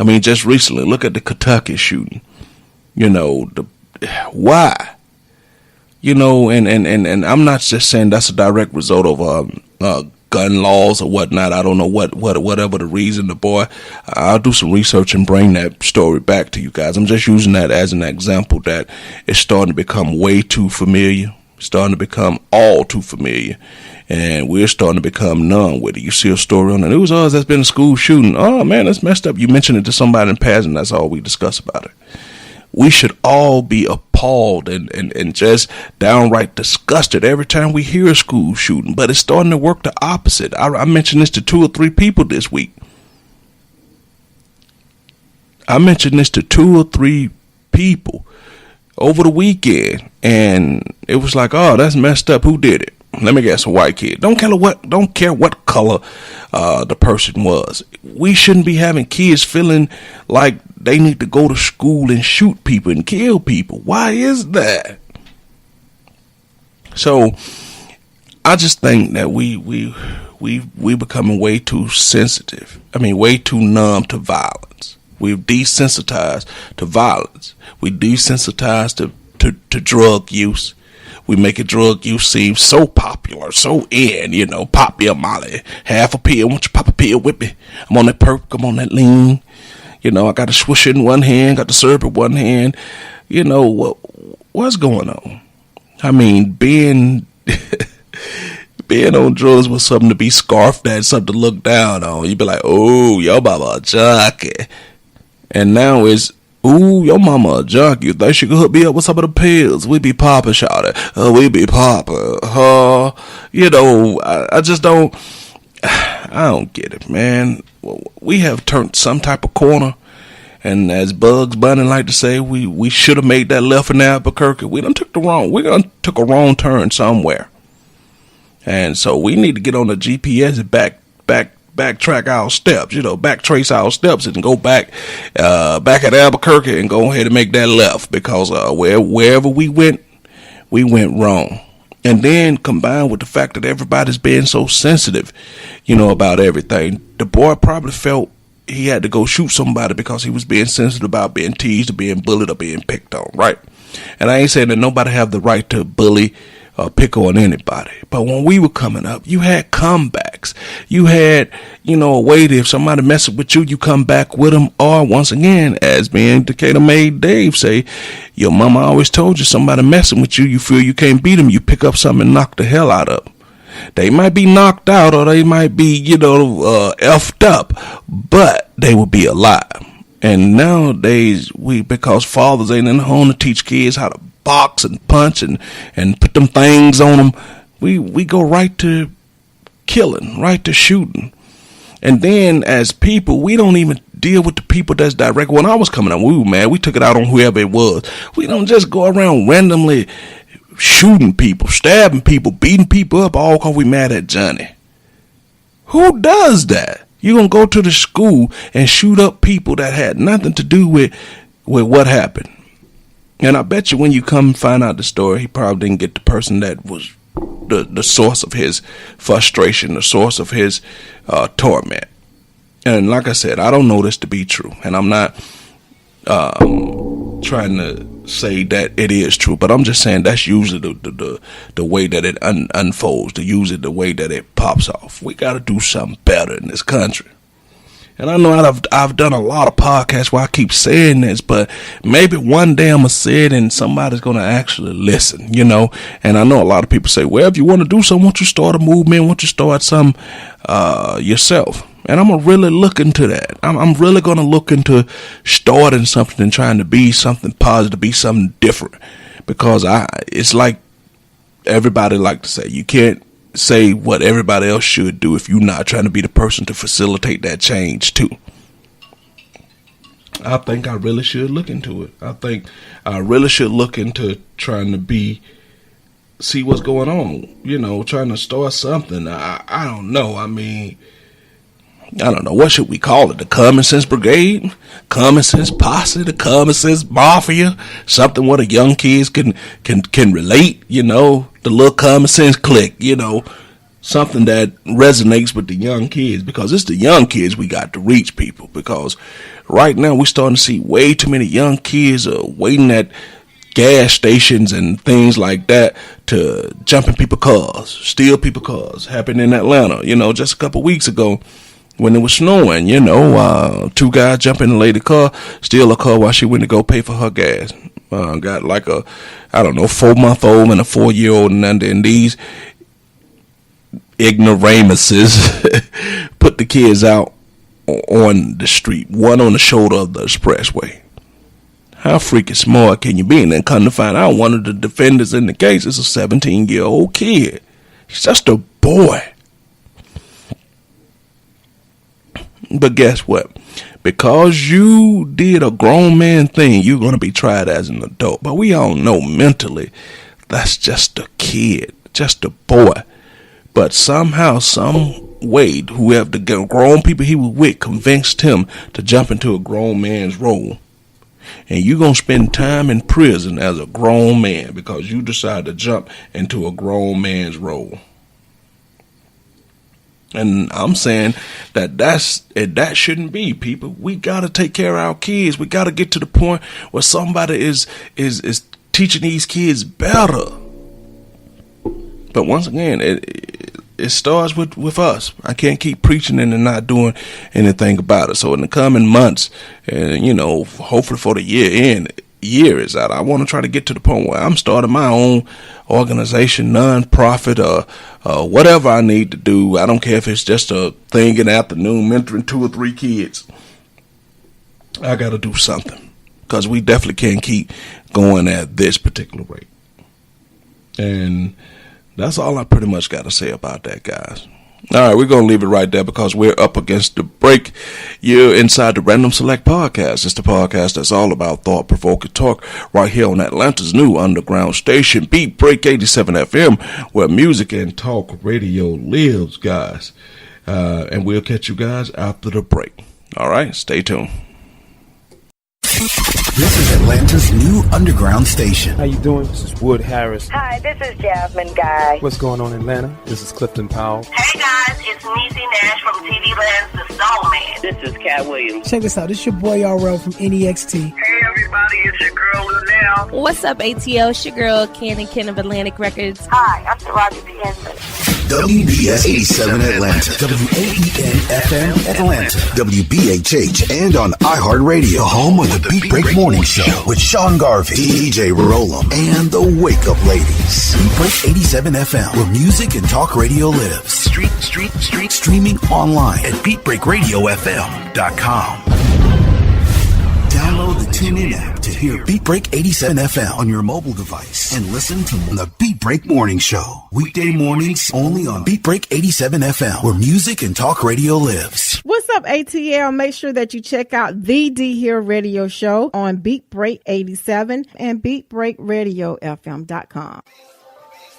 I mean, just recently, look at the Kentucky shooting. Why? And I'm not just saying that's a direct result of gun laws or whatnot. I don't know whatever the reason. The boy, I'll do some research and bring that story back to you guys. I'm just using that as an example that it's starting to become way too familiar. Starting to become all too familiar. And we're starting to become numb with it. You see a story on the news, that's been a school shooting. Oh, man, that's messed up. You mention it to somebody in passing, that's all we discuss about it. we should all be appalled and just downright disgusted every time we hear a school shooting. But it's starting to work the opposite. I mentioned this to 2 or 3 people this week. I mentioned this to 2 or 3 people over the weekend, and it was like, oh, that's messed up. Who did it? Let me guess, a white kid. Don't care what color the person was. We shouldn't be having kids feeling like they need to go to school and shoot people and kill people. Why is that? So I just think that we becoming way too sensitive. I mean, way too numb to violence. We've desensitized to violence. We desensitized to drug use. We make drug use seem so popular, so in, pop me a molly, half a pill, won't you pop a pill with me? I'm on that perk, I'm on that lean. I got the swish in one hand, got the syrup in one hand. What's going on? I mean, being on drugs was something to be scarfed at, something to look down on. You'd be like, oh, your mama a junkie. And now it's, ooh, your mama a junkie. You think she could hook me up with some of the pills? We be popping, shout it. We be popping. I just don't, I don't get it, man. We have turned some type of corner. And as Bugs Bunny like to say, we should have made that left in Albuquerque. We done took a wrong turn somewhere. And so we need to get on the GPS and backtrack our steps, backtrace our steps and go back at Albuquerque and go ahead and make that left, because wherever we went wrong. And then combined with the fact that everybody's being so sensitive, about everything, the boy probably felt he had to go shoot somebody because he was being sensitive about being teased or being bullied or being picked on, right? And I ain't saying that nobody have the right to bully or pick on anybody. But when we were coming up, you had comebacks. You had, a way that if somebody messes with you, you come back with them. Or once again, as me and Decatur made Dave say, your mama always told you somebody messing with you, you feel you can't beat them, you pick up something and knock the hell out of them. They might be knocked out or they might be, effed up, but they will be alive. And nowadays, because fathers ain't in the home to teach kids how to box and punch and put them things on them, we go right to killing, right to shooting. And then as people, we don't even deal with the people that's direct. When I was coming up, we were mad. We took it out on whoever it was. We don't just go around randomly shooting people, stabbing people, beating people up, all because we mad at Johnny. Who does that? You gonna go to the school and shoot up people that had nothing to do with what happened? And I bet you when you come find out the story, he probably didn't get the person that was the source of his frustration, the source of his torment. And like I said, I don't know this to be true, and I'm not trying to say that it is true, but I'm just saying that's usually the way that it unfolds, usually the way that it pops off. We got to do something better in this country. And I know I've done a lot of podcasts where I keep saying this, but maybe one day I'm going to say it and somebody's going to actually listen, And I know a lot of people say, well, if you want to do something, why don't you start a movement? Why don't you start some yourself? And I'm going to really look into that. I'm really going to look into starting something and trying to be something positive, be something different. Because it's like everybody like to say, you can't say what everybody else should do if you're not trying to be the person to facilitate that change too. I think I really should look into it. I think I really should look into trying to see what's going on, trying to start something. I don't know. I mean, I don't know. What should we call it? The Common Sense Brigade? Common Sense Posse? The Common Sense Mafia? Something where the young kids can relate, the little common sense clique, something that resonates with the young kids, because it's the young kids we got to reach, people, because right now we're starting to see way too many young kids waiting at gas stations and things like that to jump in people's cars, steal people's cars. Happened in Atlanta, just a couple weeks ago. When it was snowing, 2 guys jump in a lady car, steal a car while she went to go pay for her gas. Got like a, 4-month-old and a 4-year-old, and these ignoramuses put the kids out on the street, one on the shoulder of the expressway. How freaking smart can you be? And then come to find out one of the defendants in the case is a 17-year-old kid. He's just a boy. But guess what? Because you did a grown man thing, you're going to be tried as an adult. But we all know mentally that's just a kid, just a boy. But somehow, some way, whoever the grown people he was with convinced him to jump into a grown man's role. And you're going to spend time in prison as a grown man because you decided to jump into a grown man's role. And I'm saying that shouldn't be, people. We got to take care of our kids. We got to get to the point where somebody is teaching these kids better. But once again, it starts with us. I can't keep preaching and not doing anything about it. So in the coming months, and hopefully for the year is out, I want to try to get to the point where I'm starting my own organization, non-profit, or whatever I need to do. I don't care if it's just a thing in the afternoon, mentoring 2 or 3 kids. I got to do something because we definitely can't keep going at this particular rate. And that's all I pretty much got to say about that, guys. All right, we're going to leave it right there because we're up against the break. You're inside the Random Select Podcast. It's the podcast that's all about thought-provoking talk right here on Atlanta's new underground station, Beat Break 87 FM, where music and talk radio lives, guys. And we'll catch you guys after the break. All right, stay tuned. This is Atlanta's new underground station. How you doing? This is Wood Harris. Hi, this is Jasmine Guy. What's going on in Atlanta? This is Clifton Powell. Hey guys, it's Niecy Nash from TV Land's The Soul Man. This is Cat Williams. Check this out. This is your boy RL from NEXT. Hey everybody, it's your girl Lunel. What's up, ATL? It's your girl Ken of Atlantic Records. Hi, I'm Taraji P. Henson. WBS 87 Atlanta, WAEN FM Atlanta, WBHH, and on iHeartRadio, the home of the Beat Break Morning Show with Sean Garvey, DJ Rowland, and the Wake Up Ladies. Beat Break 87 FM, where music and talk radio lives. Streaming online at BeatBreakRadioFM.com. Download the TuneIn app to hear Beat Break 87 FM on your mobile device and listen to the Beat Break Morning Show. Weekday mornings only on Beat Break 87 FM, where music and talk radio lives. What's up, ATL? Make sure that you check out the D Here Radio Show on Beat Break 87 and BeatBreakRadioFM.com.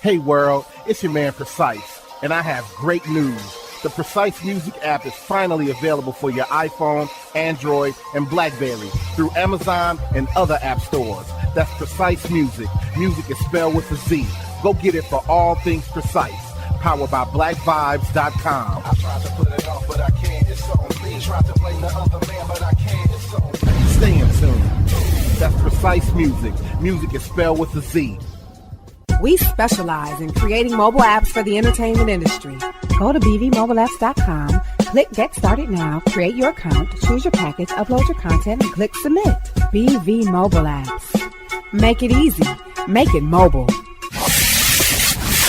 Hey world, it's your man Precise, and I have great news. The Precise Music app is finally available for your iPhone, Android, and BlackBerry through Amazon and other app stores. That's Precise Music. Music is spelled with a Z. Go get it for all things Precise. Powered by BlackVibes.com. I tried to put it off, but I can't. It's on me. Tried to blame the other man, but I can't. It's on me. Stay in tune. That's Precise Music. Music is spelled with a Z. We specialize in creating mobile apps for the entertainment industry. Go to bvmobileapps.com, click Get Started Now, create your account, choose your package, upload your content, and click Submit. BV Mobile Apps. Make it easy. Make it mobile.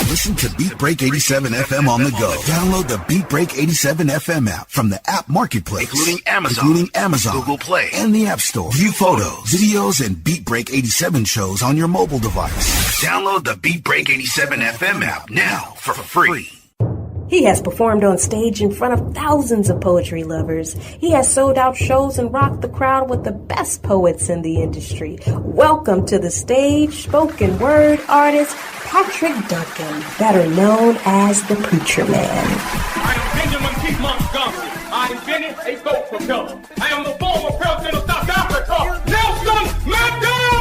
Listen to Beat Break 87 FM on the go. Download the Beat Break 87 FM app from the app marketplace, including Amazon, Google Play, and the App Store. View photos, videos, and Beat Break 87 shows on your mobile device. Download the Beat Break 87 FM app now for free. He has performed on stage in front of thousands of poetry lovers. He has sold out shows and rocked the crowd with the best poets in the industry. Welcome to the stage, spoken word artist Patrick Duncan, better known as the Preacher Man. I am Benjamin P. Montgomery. I invented a goat propeller. I am the former president of South Africa, Nelson Mandela.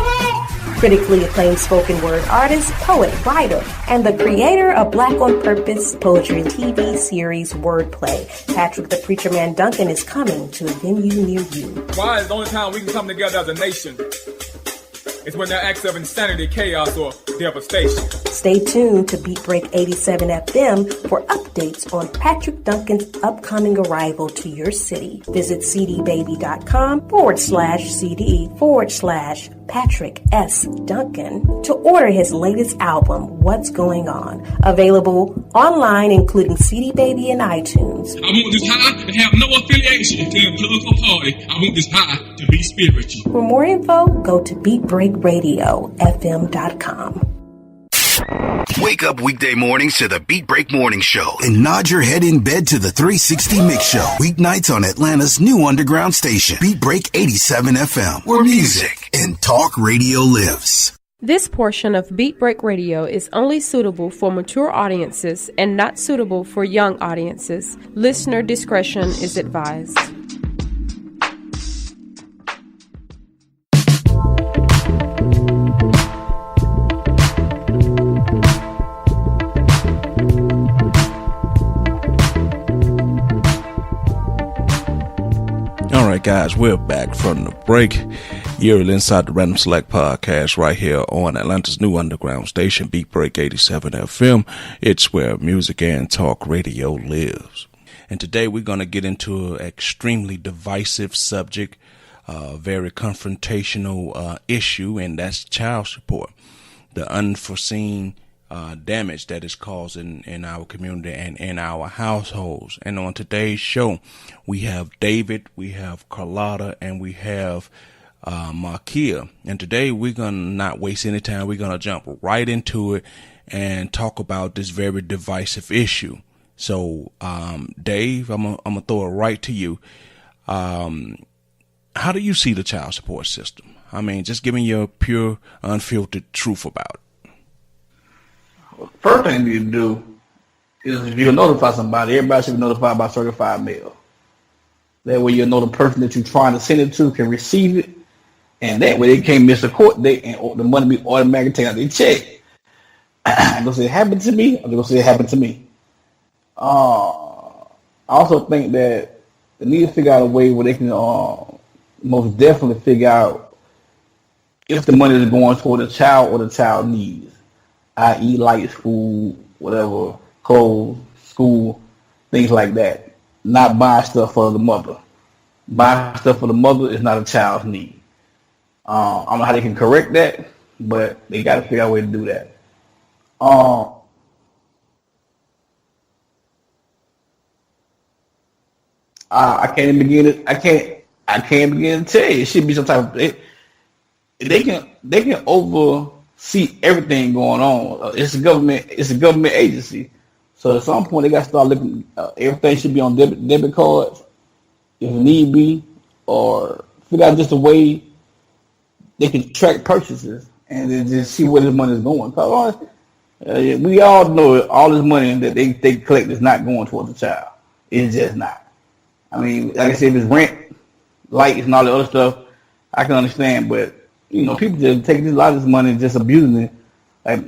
Critically acclaimed spoken word artist, poet, writer, and the creator of Black on Purpose poetry TV series Wordplay. Patrick the Preacher Man Duncan is coming to a venue near you. Why is the only time we can come together as a nation is when there are acts of insanity, chaos, or devastation. Stay tuned to Beat Break 87 FM for updates on Patrick Duncan's upcoming arrival to your city. Visit cdbaby.com/CD/Patrick S. Duncan to order his latest album, What's Going On. Available online, including CD Baby and iTunes. I want this high to have no affiliation to a political party. I want this high to be spiritual. For more info, go to BeatBreakRadioFM.com. Wake up weekday mornings to the Beat Break Morning Show and nod your head in bed to the 360 Mix Show. Weeknights on Atlanta's new underground station, Beat Break 87 FM, where music and talk radio lives. This portion of Beat Break Radio is only suitable for mature audiences and not suitable for young audiences. Listener discretion is advised. All right, guys, we're back from the break. You're inside the Random Select podcast right here on Atlanta's new underground station, Beat Break 87 FM. It's where music and talk radio lives. And today we're going to get into an extremely divisive subject, very confrontational issue, and that's child support. The unforeseen damage that is causing in our community and in our households. And on today's show, we have David, we have Carlotta, and we have Markia. And today we're going to not waste any time. We're going to jump right into it and talk about this very divisive issue. So, Dave, I'm going to throw it right to you. How do you see the child support system? I mean, just give me your pure, unfiltered truth about it. First thing you do is if you notify somebody, everybody should be notified by certified mail. That way you know the person that you're trying to send it to can receive it, and that way they can't miss a court date and the money be automatically taken out of their check. I'm going to say it happened to me, I'm going to say it happened to me. I also think that they need to figure out a way where they can most definitely figure out if the money is going toward the child or the child needs. I.e. lights, food, whatever, clothes, school, things like that. Not buying stuff for the mother. Buying stuff for the mother is not a child's need. I don't know how they can correct that, but they got to figure out a way to do that. I can't begin to tell you. It should be some type of they can oversee everything going on. It's a government agency. So at some point they got to start looking. Everything should be on debit cards, if need be, or figure out just a way they can track purchases and then just see where this money is going. Cause we all know all this money that they collect is not going towards the child. It's just not. I mean, like I said, if it's rent, lights, and all the other stuff, I can understand. But people just taking a lot of this money and just abusing it. Like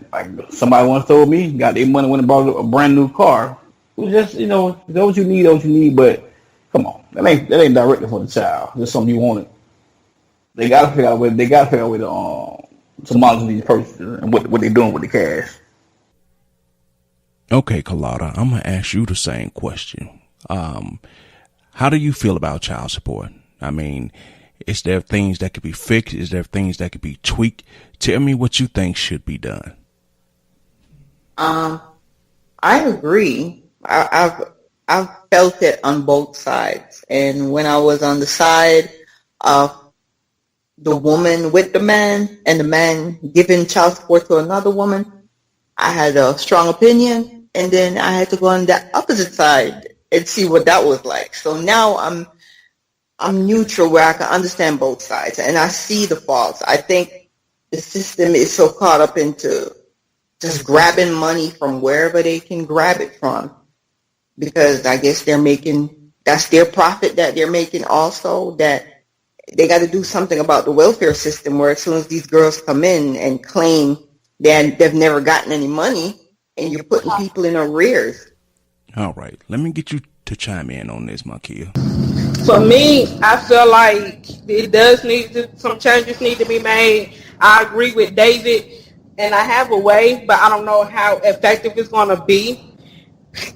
somebody once told me, got their money, went and bought a brand new car. It was just, that's what you need. But come on, that ain't directly for the child. Just something you wanted. They gotta figure out a way. To monitor these purchases and what they're doing with the cash. Okay, Carlotta, I'm gonna ask you the same question. How do you feel about child support? I mean, is there things that could be fixed? Is there things that could be tweaked? Tell me what you think should be done. I agree. I've felt it on both sides. And when I was on the side of the woman with the man and the man giving child support to another woman, I had a strong opinion. And then I had to go on the opposite side and see what that was like. So now I'm neutral where I can understand both sides and I see the faults. I think the system is so caught up into just grabbing money from wherever they can grab it from, because I guess that's their profit that they're making also, that they got to do something about the welfare system where as soon as these girls come in and claim they've never gotten any money and you're putting people in arrears. All right. Let me get you to chime in on this, Markia. For me, I feel like some changes need to be made. I agree with David, and I have a way, but I don't know how effective it's going to be.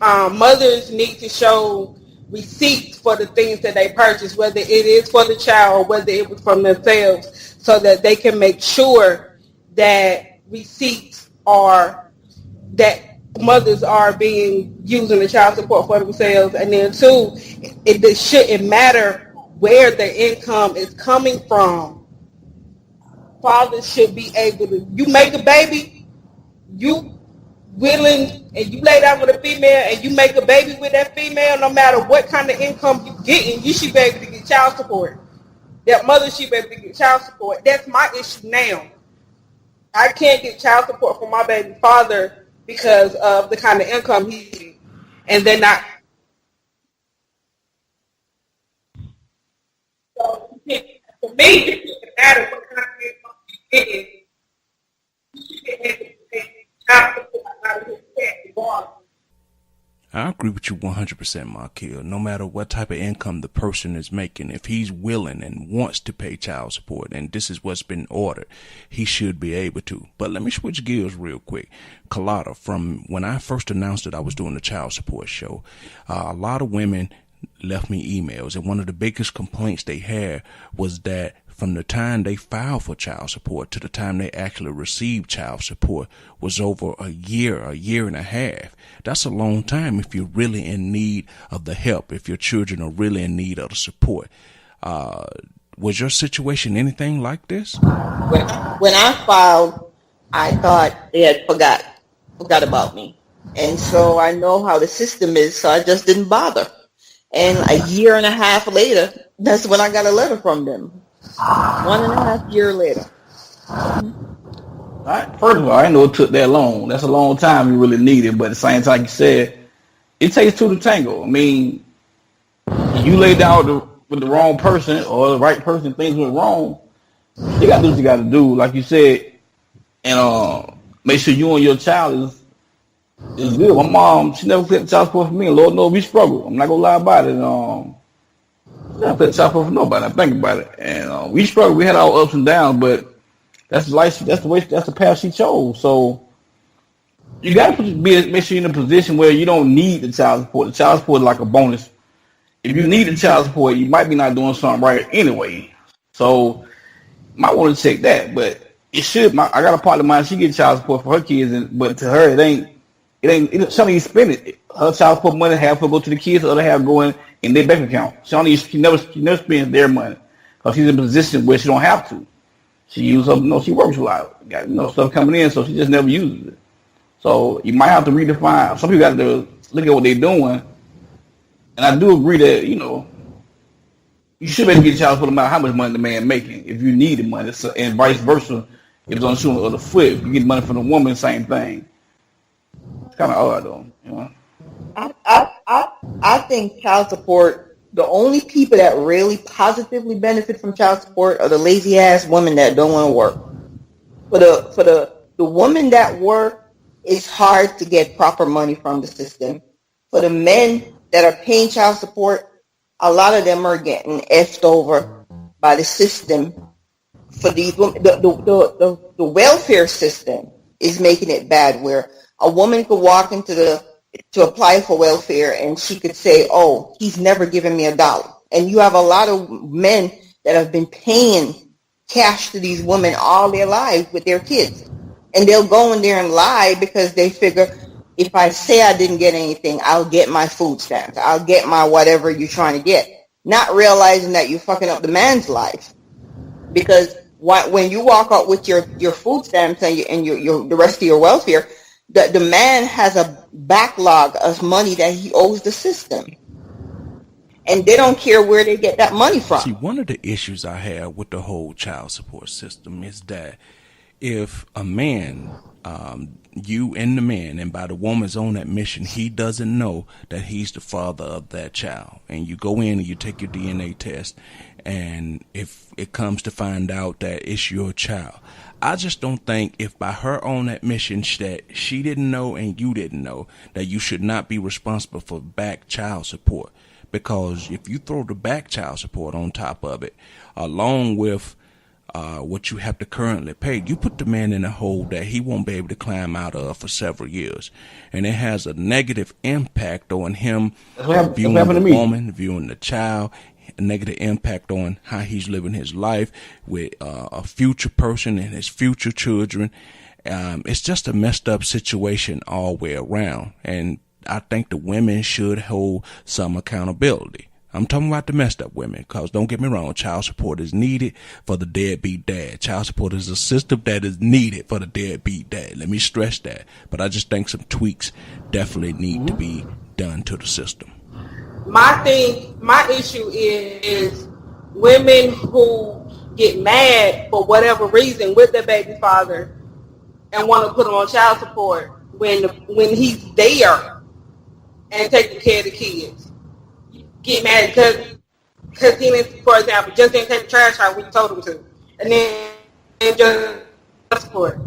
Mothers need to show receipts for the things that they purchase, whether it is for the child or whether it was from themselves, so that they can make sure that receipts are, that mothers are using the child support for themselves. And then two, it shouldn't matter where the income is coming from. Fathers should be able to, you make a baby, you willing, and you lay down with a female and you make a baby with that female, no matter what kind of income you're getting, you should be able to get child support. That mother should be able to get child support. That's my issue now. I can't get child support for my baby father because of the kind of income he's getting. And they're not. So for me, it doesn't matter what kind of income you're getting. You should be able to take child support out of his check regardless. I agree with you 100%, Marquille. No matter what type of income the person is making, if he's willing and wants to pay child support, and this is what's been ordered, he should be able to. But let me switch gears real quick. Carlotta, from when I first announced that I was doing the child support show, a lot of women left me emails, and one of the biggest complaints they had was that from the time they filed for child support to the time they actually received child support was over a year and a half. That's a long time if you're really in need of the help, if your children are really in need of the support. Was your situation anything like this? When I filed, I thought they had forgot about me. And so I know how the system is, so I just didn't bother. And a year and a half later, that's when I got a letter from them. 1.5 years later. First of all, I didn't know it took that long. That's a long time you really need it, but at the same time, like you said, it takes two to tango. I mean, you lay down with the wrong person or the right person, things went wrong, you got to do what you got to do, like you said, and make sure you and your child is good. My mom, she never put child support for me, and Lord knows we struggle. I'm not going to lie about it. She never put child support for nobody. I think about it. And we struggled. We had our ups and downs, but that's the life. That's the way. That's the path she chose. So you got to make sure you're in a position where you don't need the child support. The child support is like a bonus. If you need the child support, you might be not doing something right anyway. So you might want to check that. But it should. I got a partner of mine. She gets child support for her kids, but to her, it ain't. She don't even spend it. Her child support money, half will go to the kids, the other half going in their bank account. She never spends their money because she's in a position where she don't have to. She uses her, she works a lot, got stuff coming in, so she just never uses it. So you might have to redefine. Some people got to look at what they're doing, and I do agree that you should be able to get child support no matter how much money the man making if you need the money, and vice versa. If it's on the shoe on the other foot, if you get money from the woman, same thing. It's kind of odd though, I think child support, the only people that really positively benefit from child support are the lazy ass women that don't want to work. For the women that work, it's hard to get proper money from the system. For the men that are paying child support, a lot of them are getting effed over by the system. For these women, the welfare system is making it bad, where a woman could walk to apply for welfare and she could say, oh, he's never given me $1. And you have a lot of men that have been paying cash to these women all their lives with their kids. And they'll go in there and lie because they figure, if I say I didn't get anything, I'll get my food stamps. I'll get my whatever you're trying to get. Not realizing that you're fucking up the man's life. Because when you walk out with your food stamps and the rest of your welfare, the man has a backlog of money that he owes the system. And they don't care where they get that money from. See, one of the issues I have with the whole child support system is that if a man, you and the man, and by the woman's own admission, he doesn't know that he's the father of that child, and you go in and you take your DNA test, and if it comes to find out that it's your child, I just don't think, if by her own admission that she didn't know and you didn't know, that you should not be responsible for back child support. Because if you throw the back child support on top of it, along with what you have to currently pay, you put the man in a hole that he won't be able to climb out of for several years. And it has a negative impact on him viewing the woman, viewing the child, a negative impact on how he's living his life with a future person and his future children. It's just a messed up situation all the way around. And I think the women should hold some accountability. I'm talking about the messed up women, because don't get me wrong, child support is needed for the deadbeat dad. Child support is a system that is needed for the deadbeat dad. Let me stress that. But I just think some tweaks definitely need to be done to the system. My issue is women who get mad for whatever reason with their baby father and want to put him on child support when he's there and taking care of the kids. Get mad because he didn't, for example, just didn't take the trash out when you told him to, and then just support.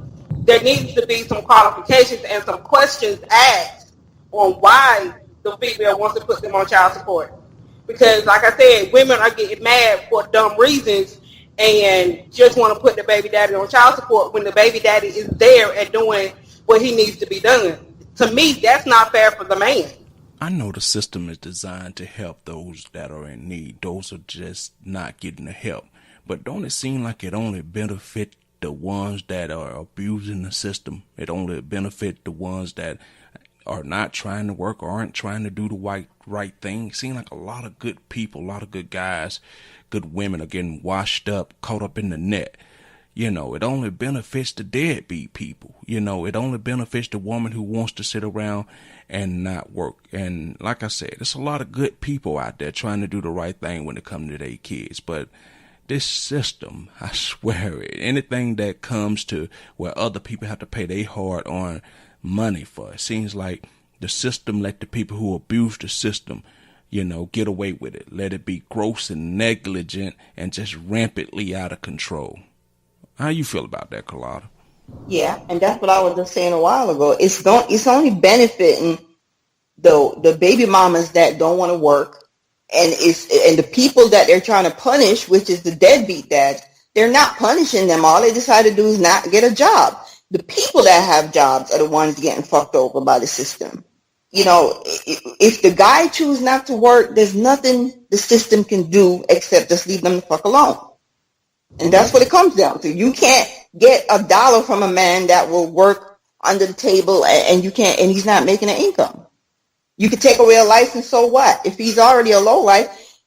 There needs to be some qualifications and some questions asked on why the female wants to put them on child support. Because, like I said, women are getting mad for dumb reasons and just want to put the baby daddy on child support when the baby daddy is there and doing what he needs to be done. To me, that's not fair for the man. I know the system is designed to help those that are in need. Those are just not getting the help. But don't it seem like it only benefit the ones that are abusing the system? It only benefit the ones that are not trying to work or aren't trying to do the right thing. It seems like a lot of good people, a lot of good guys, good women are getting washed up, caught up in the net. You know, it only benefits the deadbeat people. You know, it only benefits the woman who wants to sit around and not work. And like I said, there's a lot of good people out there trying to do the right thing when it comes to their kids. But this system, I swear it, anything that comes to where other people have to pay their hard-earned money for, it seems like the system let the people who abuse the system, you know, get away with it. Let it be gross and negligent and just rampantly out of control. How you feel about that, Carlotta? Yeah, and that's what I was just saying a while ago. It's only benefiting the baby mamas that don't want to work, and the people that they're trying to punish, which is the deadbeat dads. They're not punishing them. All they decide to do is not get a job. The people that have jobs are the ones getting fucked over by the system. You know, if the guy chooses not to work, there's nothing the system can do except just leave them the fuck alone. And that's what it comes down to. You can't get $1 from a man that will work under the table and he's not making an income. You could take away a license, so what? If he's already a lowlife,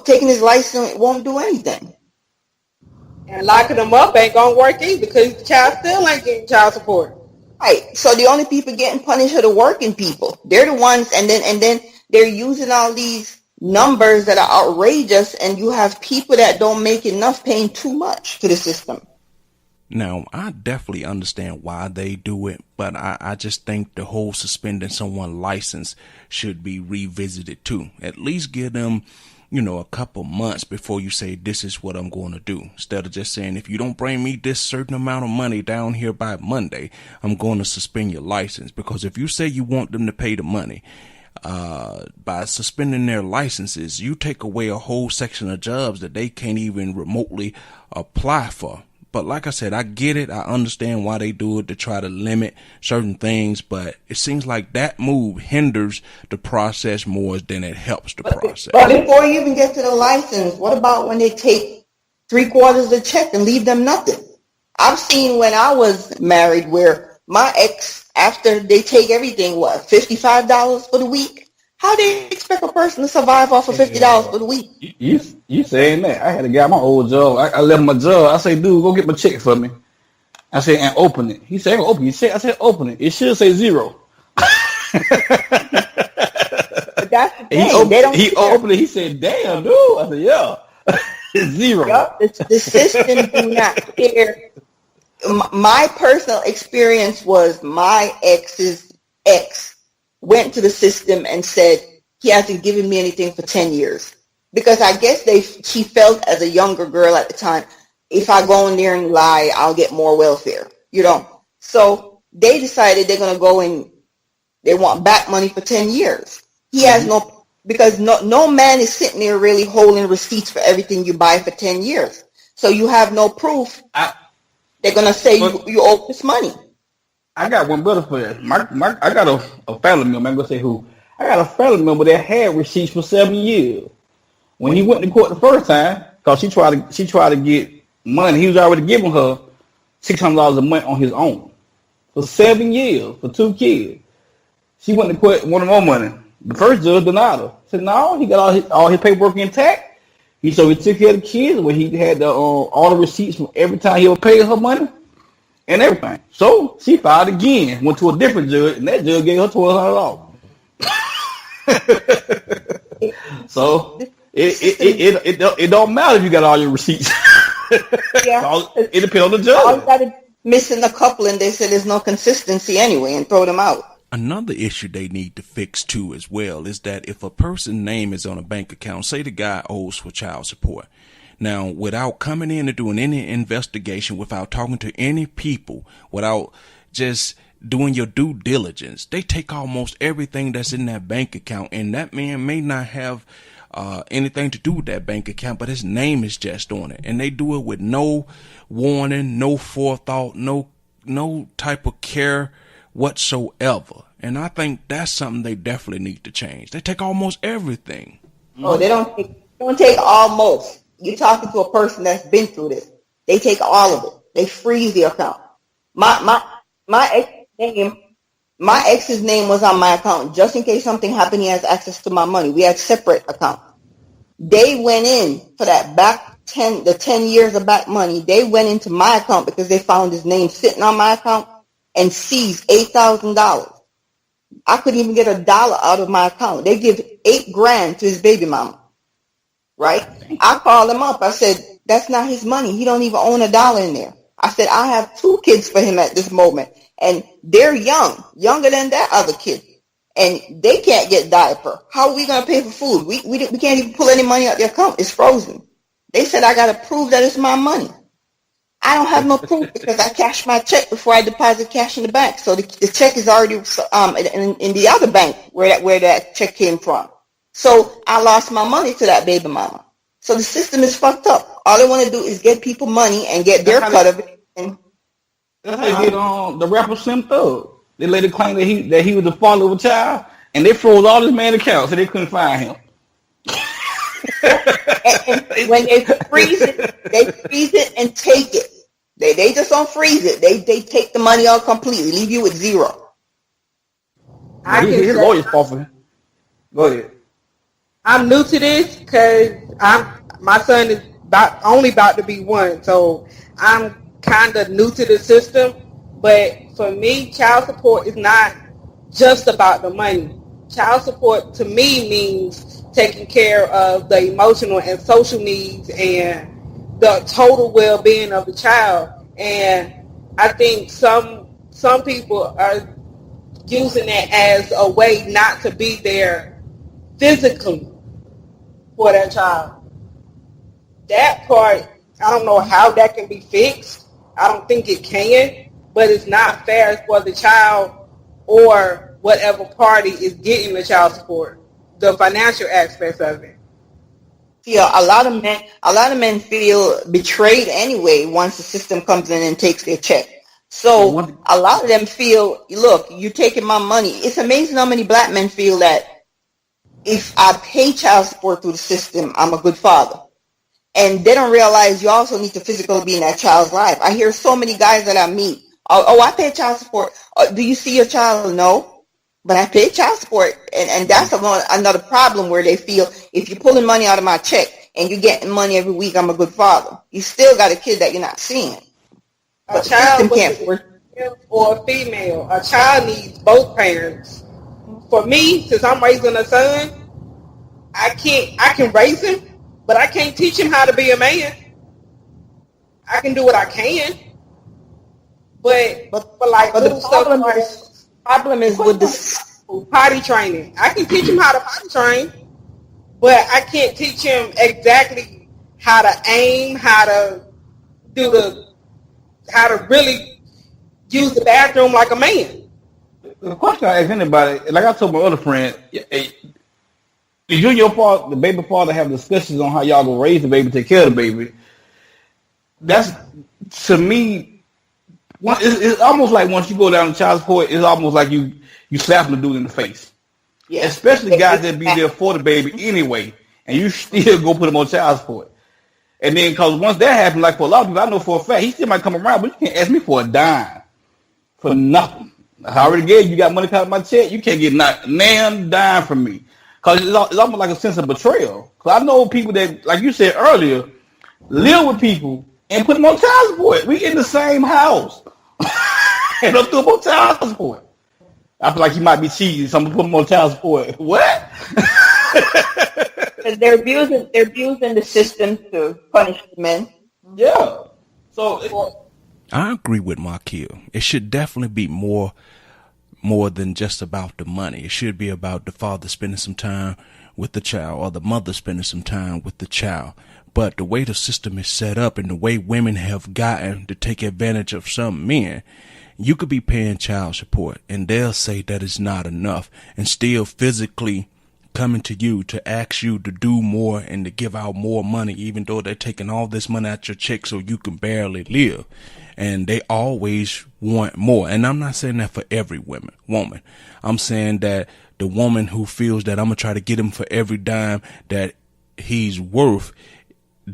taking his license won't do anything. And locking them up ain't gonna work either because the child still ain't getting child support. Right. So the only people getting punished are the working people. They're the ones, and then they're using all these numbers that are outrageous, and you have people that don't make enough paying too much to the system. Now, I definitely understand why they do it, but I just think the whole suspending someone's license should be revisited too. At least give them, you know, a couple months before you say, this is what I'm going to do. Instead of just saying, if you don't bring me this certain amount of money down here by Monday, I'm going to suspend your license. Because if you say you want them to pay the money, by suspending their licenses, you take away a whole section of jobs that they can't even remotely apply for. But like I said, I get it. I understand why they do it, to try to limit certain things. But it seems like that move hinders the process more than it helps the process. But before you even get to the license, what about when they take 3/4 of the check and leave them nothing? I've seen when I was married where my ex, after they take everything, $55 for the week? How do you expect a person to survive off of $50 for the week? You saying that? I had a guy at my old job. I left my job. I say, dude, go get my check for me. I said, and open it. He said, open your check. I said, open it. It should say 0. But that's the thing. He opened it. He said, damn, dude. I said, yeah. It's 0. Yep. The system do not care. My personal experience was my ex's ex went to the system and said he hasn't given me anything for 10 years. Because I guess she felt as a younger girl at the time, if I go in there and lie, I'll get more welfare, you know. So they decided they're going to go and they want back money for 10 years. He has because no man is sitting there really holding receipts for everything you buy for 10 years. So you have no proof. They're gonna say you owe this money. I got one brother for that. I got a family member. I'm gonna say who. I got a family member that had receipts for 7 years. When he went to court the first time, because she tried to get money, he was already giving her $600 a month on his own for 7 years for 2 kids. She went to court, wanted more money. The first judge denied her. Said no, he got all his paperwork intact. He took care of the kids when he had all the receipts from every time he would pay her money and everything. So she filed again, went to a different judge, and that judge gave her $1,200. So it don't matter if you got all your receipts. Yeah. It depends on the judge. All you got is missing a couple, and they said there's no consistency anyway, and throw them out. Another issue they need to fix too as well is that if a person's name is on a bank account, say the guy owes for child support. Now, without coming in and doing any investigation, without talking to any people, without just doing your due diligence, they take almost everything that's in that bank account, and that man may not have anything to do with that bank account, but his name is just on it, and they do it with no warning, no forethought, no type of care whatsoever. And I think that's something they definitely need to change. They take almost everything. Oh, they don't take almost. You're talking to a person that's been through this. They take all of it. They freeze the account. My ex's name was on my account. Just in case something happened, he has access to my money. We had separate accounts. They went in for that the 10 years of back money. They went into my account because they found his name sitting on my account and seized $8,000. I couldn't even get $1 out of my account. They give $8,000 to his baby mama. Right? I called him up. I said, that's not his money. He don't even own $1 in there. I said, I have 2 kids for him at this moment. And they're younger than that other kid. And they can't get diaper. How are we going to pay for food? We can't even pull any money out their account. It's frozen. They said, I got to prove that it's my money. I don't have no proof because I cashed my check before I deposit cash in the bank. So the check is already in the other bank where that check came from. So I lost my money to that baby mama. So the system is fucked up. All they want to do is get people money and get their cut of it. That's how they did on the rapper Slim Thug. They let it claim that he was the father of a child, and they froze all his man accounts so they couldn't find him. and when they freeze it and take it. They just don't freeze it. They take the money out completely, leave you with zero. His lawyer's fault for him. Go ahead. I'm new to this because my son is only about to be 1, so I'm kind of new to the system. But for me, child support is not just about the money. Child support to me means taking care of the emotional and social needs and the total well-being of the child. And I think some people are using it as a way not to be there physically for their child. That part, I don't know how that can be fixed. I don't think it can, but it's not fair for the child or whatever party is getting the child support, the financial aspects of it. Yeah, a lot of men feel betrayed anyway once the system comes in and takes their check. So a lot of them feel, look, you're taking my money. It's amazing how many black men feel that if I pay child support through the system, I'm a good father. And they don't realize you also need to physically be in that child's life. I hear so many guys that I meet, oh, I pay child support. Do you see your child? No. But I pay child support, and that's another problem where they feel if you're pulling money out of my check and you're getting money every week, I'm a good father. You still got a kid that you're not seeing. A child or a female, a child needs both parents. For me, since I'm raising a son, I can raise him, but I can't teach him how to be a man. I can do what I can, but the problem is with this potty training. I can teach him how to potty train, but I can't teach him exactly how to aim, how to really use the bathroom like a man. The question I ask anybody, like I told my other friend, if you and your father, the baby father, have discussions on how y'all gonna raise the baby, take care of the baby, that's, to me, it's almost like once you go down to child support, it's almost like you slapping the dude in the face. Yeah. Especially guys that be there for the baby anyway, and you still go put them on child support. And then, because once that happens, like for a lot of people, I know for a fact, he still might come around, but you can't ask me for a dime for nothing. I already gave you got money cut out of my check. You can't get not damn dime from me. Because it's almost like a sense of betrayal. Because I know people that, like you said earlier, live with people and put them on child support. We in the same house. And they'll put them on child support. I feel like you might be cheating, so I'm going to put them on child support. What? They're abusing the system to punish the men. Yeah. So I agree with Marquille. It should definitely be more than just about the money. It should be about the father spending some time with the child or the mother spending some time with the child. But the way the system is set up and the way women have gotten to take advantage of some men, you could be paying child support and they'll say that it's not enough and still physically coming to you to ask you to do more and to give out more money, even though they're taking all this money out your check so you can barely live. And they always want more. And I'm not saying that for every woman. I'm saying that the woman who feels that I'm going to try to get him for every dime that he's worth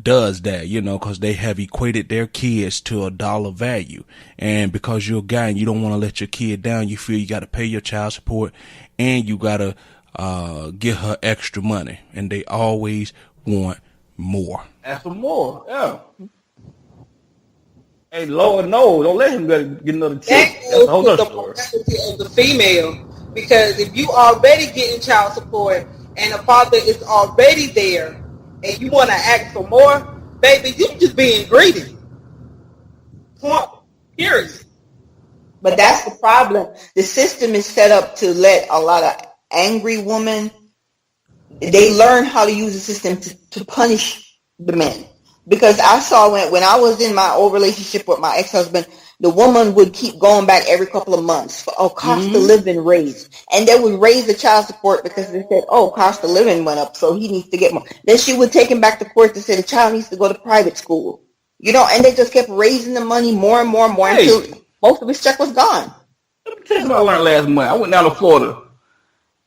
does that, because they have equated their kids to a dollar value. And because you're a guy and you don't want to let your kid down, you feel you got to pay your child support and you got to give her extra money. And they always want more. Ask for more, yeah. Hey, Lord, no, don't let him get another check. That's a whole other story. Of the female, because if you already getting child support and the father is already there, and you want to ask for more, baby, you just being greedy. Point. Period. But that's the problem. The system is set up to let a lot of angry women. They learn how to use the system to punish the men. Because I saw when I was in my old relationship with my ex-husband, the woman would keep going back every couple of months for, cost of living raised. And they would raise the child support because they said, cost of living went up, so he needs to get more. Then she would take him back to court to say the child needs to go to private school. And they just kept raising the money more and more and more until most of his check was gone. Let me tell you what I learned last month. I went down to Florida,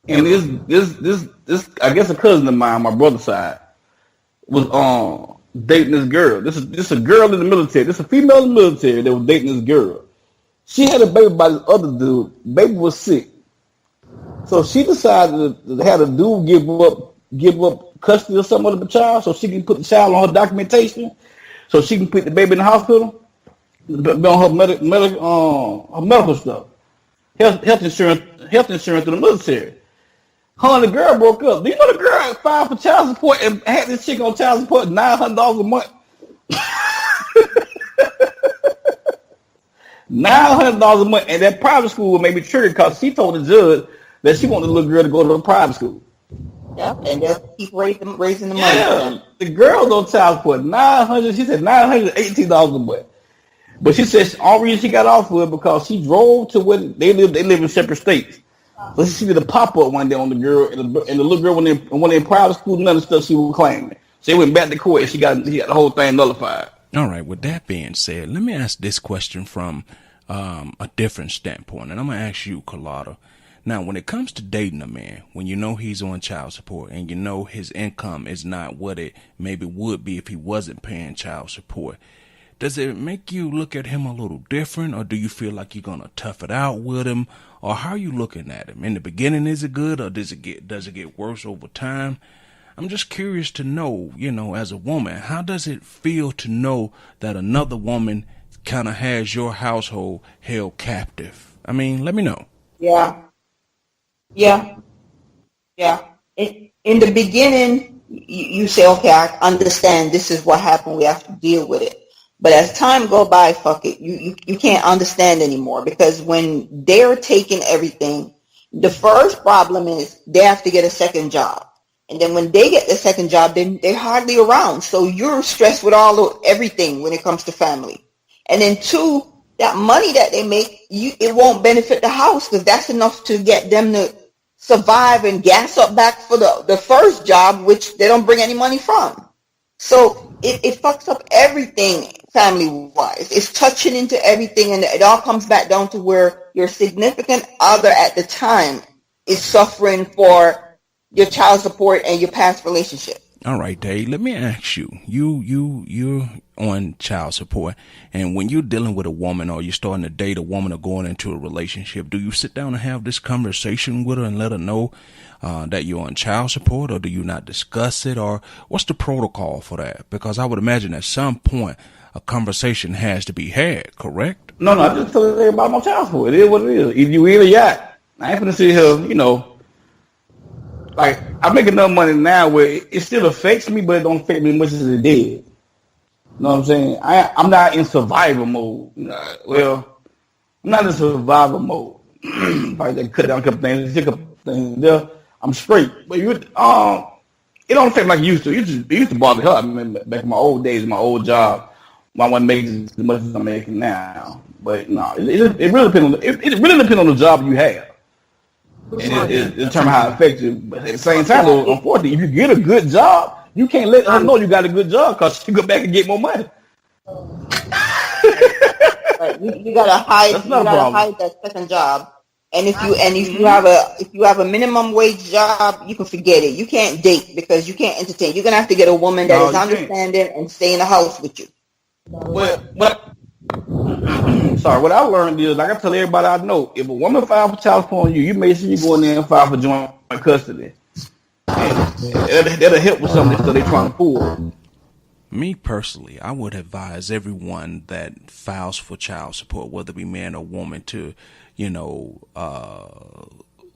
and this I guess a cousin of mine, my brother's side, was dating this girl. This is a girl in the military. This is a female in the military that was dating this girl. She had a baby by this other dude. Baby was sick. So she decided to have the dude give up custody of some of the child so she can put the child on her documentation so she can put the baby in the hospital, on her medical stuff. Health insurance through the military. Her and the girl broke up. Do you know the girl filed for child support and had this chick on child support $900 a month? $900 a month, and that private school made me triggered because she told the judge that she wanted the little girl to go to a private school. Yep, and just keep raising the money. Yeah, the girl's on child support $900. She said $918 a month. But she said the only reason she got off with it because she drove to where they live in separate states. So she did a pop-up one day on the girl, and the little girl went in private school, none of the stuff she was claiming. So they went back to court, and she got the whole thing nullified. All right, with that being said, let me ask this question from a different standpoint, and I'm going to ask you, Carlotta. Now, when it comes to dating a man, when you know he's on child support, and you know his income is not what it maybe would be if he wasn't paying child support, does it make you look at him a little different, or do you feel like you're going to tough it out with him? Or how are you looking at him? In the beginning, is it good, or does it get worse over time? I'm just curious to know, as a woman, how does it feel to know that another woman kind of has your household held captive? I mean, let me know. Yeah. In the beginning, you say, okay, I understand this is what happened. We have to deal with it. But as time go by, fuck it, you can't understand anymore, because when they're taking everything, the first problem is they have to get a second job. And then when they get the second job, then they're hardly around. So you're stressed with everything when it comes to family. And then two, that money that they make, it won't benefit the house, because that's enough to get them to survive and gas up back for the first job, which they don't bring any money from. So it fucks up everything family-wise. It's touching into everything, and it all comes back down to where your significant other at the time is suffering for your child support and your past relationship. All right, Dave, let me ask you, you're on child support, and when you're dealing with a woman or you're starting to date a woman or going into a relationship, do you sit down and have this conversation with her and let her know that you're on child support, or do you not discuss it, or what's the protocol for that? Because I would imagine at some point a conversation has to be had, correct? No, I just tell everybody my child support. It is what it is. If you really got, I ain't gonna sit here, like, I make enough money now where it still affects me, but it don't affect me as much as it did. You know what I'm saying? I'm not in survival mode. Well, I'm not in survival mode. Probably they cut down a couple things, stick up things there. I'm straight. But it don't affect me like it used to. It used to bother her. I remember back in my old days, my old job, I wasn't making as much as I'm making now. But no, it really depends on it really depends on the job you have. And it determines how effective. But at the same time, unfortunately, if you get a good job, you can't let her know you got a good job because she go back and get more money. You gotta hide. You gotta hide that second job. And if you have a minimum wage job, you can forget it. You can't date because you can't entertain. You're gonna have to get a woman that is understanding and stay in the house with you. Sorry, what I learned is, like I tell everybody I know, if a woman files for child support on you, you make sure you go in there and file for joint custody. That'll help with some of this stuff they're trying to pull. Me personally, I would advise everyone that files for child support, whether it be man or woman, to,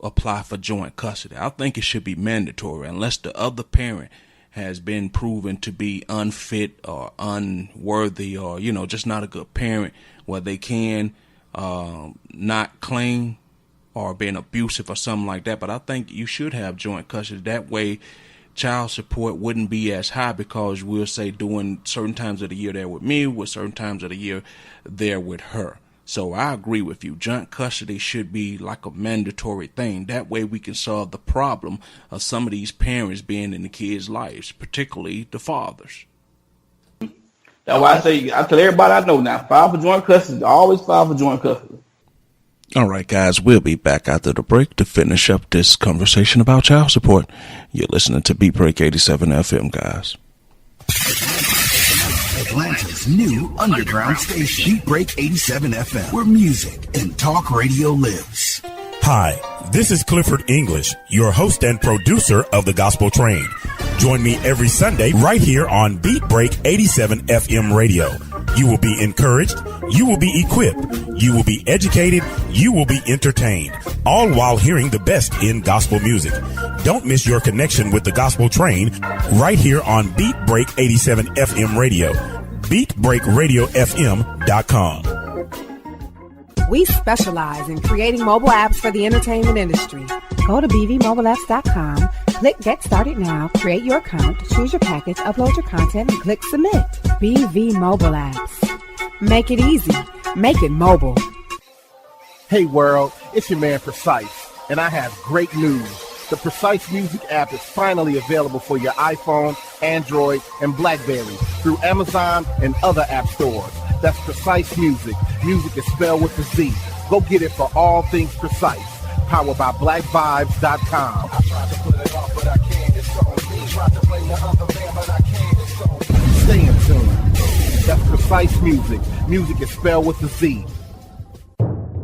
apply for joint custody. I think it should be mandatory unless the other parent has been proven to be unfit or unworthy or, just not a good parent, where they can not claim or being abusive or something like that. But I think you should have joint custody. That way child support wouldn't be as high, because we'll say during certain times of the year they're with me, with certain times of the year they're with her. So I agree with you. Joint custody should be like a mandatory thing. That way we can solve the problem of some of these parents being in the kids' lives, particularly the fathers. That's why I tell everybody I know now, file for joint custody. Always file for joint custody. All right, guys, we'll be back after the break to finish up this conversation about child support. You're listening to Beat Break 87 FM, guys. Atlanta's new underground station, Beat Break 87 FM, where music and talk radio lives. Hi, this is Clifford English, your host and producer of The Gospel Train. Join me every Sunday right here on Beat Break 87 FM radio. You will be encouraged, you will be equipped, you will be educated, you will be entertained, all while hearing the best in gospel music. Don't miss your connection with the Gospel Train right here on Beat Break 87 FM radio. BeatBreakRadioFM.com. We specialize in creating mobile apps for the entertainment industry. Go to bvmobileapps.com, click Get Started Now, create your account, choose your package, upload your content, and click Submit. BV Mobile Apps. Make it easy. Make it mobile. Hey world, it's your man Precise, and I have great news. The Precise Music app is finally available for your iPhone, Android, and BlackBerry through Amazon and other app stores. That's Precise Music. Music is spelled with a Z. Go get it for all things Precise. Powered by BlackVibes.com. Stay in tune. That's Precise Music. Music is spelled with a Z.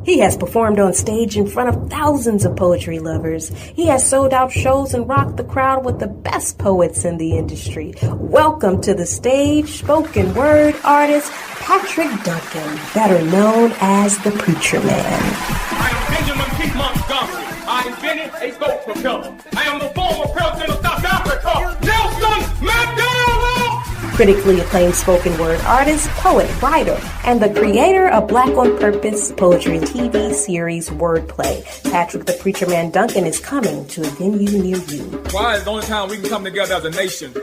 He has performed on stage in front of thousands of poetry lovers. He has sold out shows and rocked the crowd with the best poets in the industry. Welcome to the stage, spoken word artist Patrick Duncan, better known as the Preacher Man. I am Benjamin P. Montgomery. I invented a scope propeller. I am the former president of South Africa, Nelson Mandela. Critically acclaimed spoken word artist, poet, writer, and the creator of Black on Purpose poetry TV series Wordplay. Patrick the Preacher Man Duncan is coming to a venue near you. Why is the only time we can come together as a nation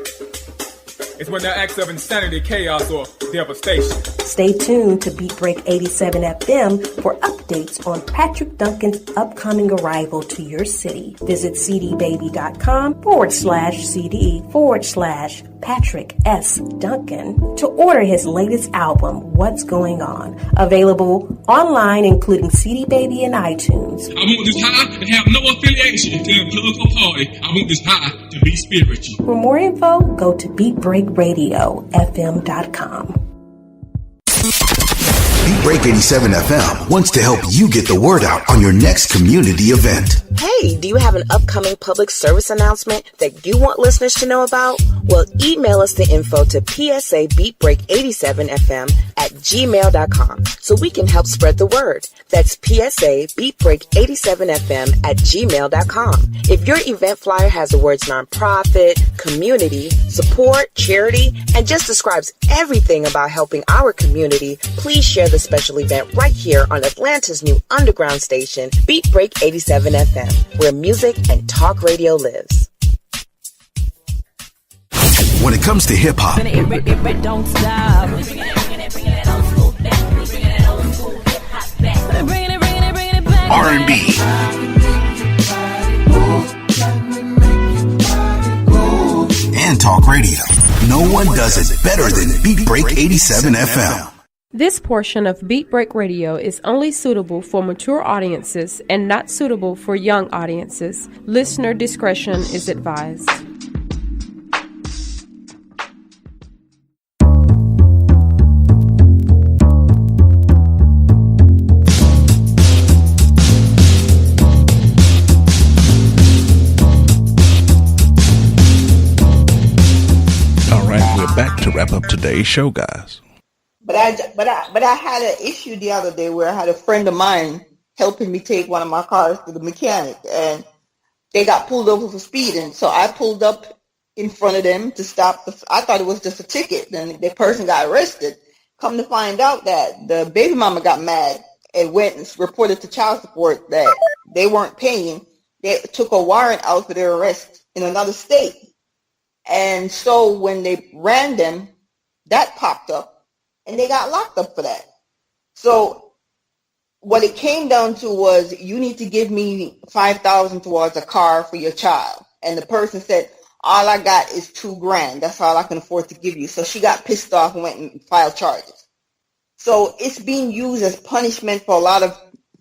is when there are acts of insanity, chaos, or devastation. Stay tuned to Beat Break 87 FM for updates on Patrick Duncan's upcoming arrival to your city. Visit cdbaby.com/CD/Patrick S. Duncan to order his latest album, What's Going On. Available online, including CD Baby and iTunes. I want this high and have no affiliation to a political party. I want this high to be spiritual. For more info, go to BeatBreakRadioFM.com. Beat Break 87 FM wants to help you get the word out on your next community event. Hey, do you have an upcoming public service announcement that you want listeners to know about? Well, email us the info to psabeatbreak87fm@gmail.com so we can help spread the word. That's psabeatbreak87fm@gmail.com. If your event flyer has the words nonprofit, community, support, charity, and just describes everything about helping our community, please share the special event right here on Atlanta's new underground station, Beat Break 87 FM, where music and talk radio lives. When it comes to hip hop, Don't stop. R&B, and talk radio, no one does it better than Beat Break 87 FM. This portion of Beat Break Radio is only suitable for mature audiences and not suitable for young audiences. Listener discretion is advised. All right, we're back to wrap up today's show, guys. But I had an issue the other day where I had a friend of mine helping me take one of my cars to the mechanic, and they got pulled over for speeding. So I pulled up in front of them to stop. I thought it was just a ticket. Then the person got arrested. Come to find out that the baby mama got mad and went and reported to child support that they weren't paying. They took a warrant out for their arrest in another state. And so when they ran them, that popped up. And they got locked up for that. So what it came down to was, you need to give me $5,000 towards a car for your child. And the person said, all I got is $2,000. That's all I can afford to give you. So she got pissed off and went and filed charges. So it's being used as punishment for a lot of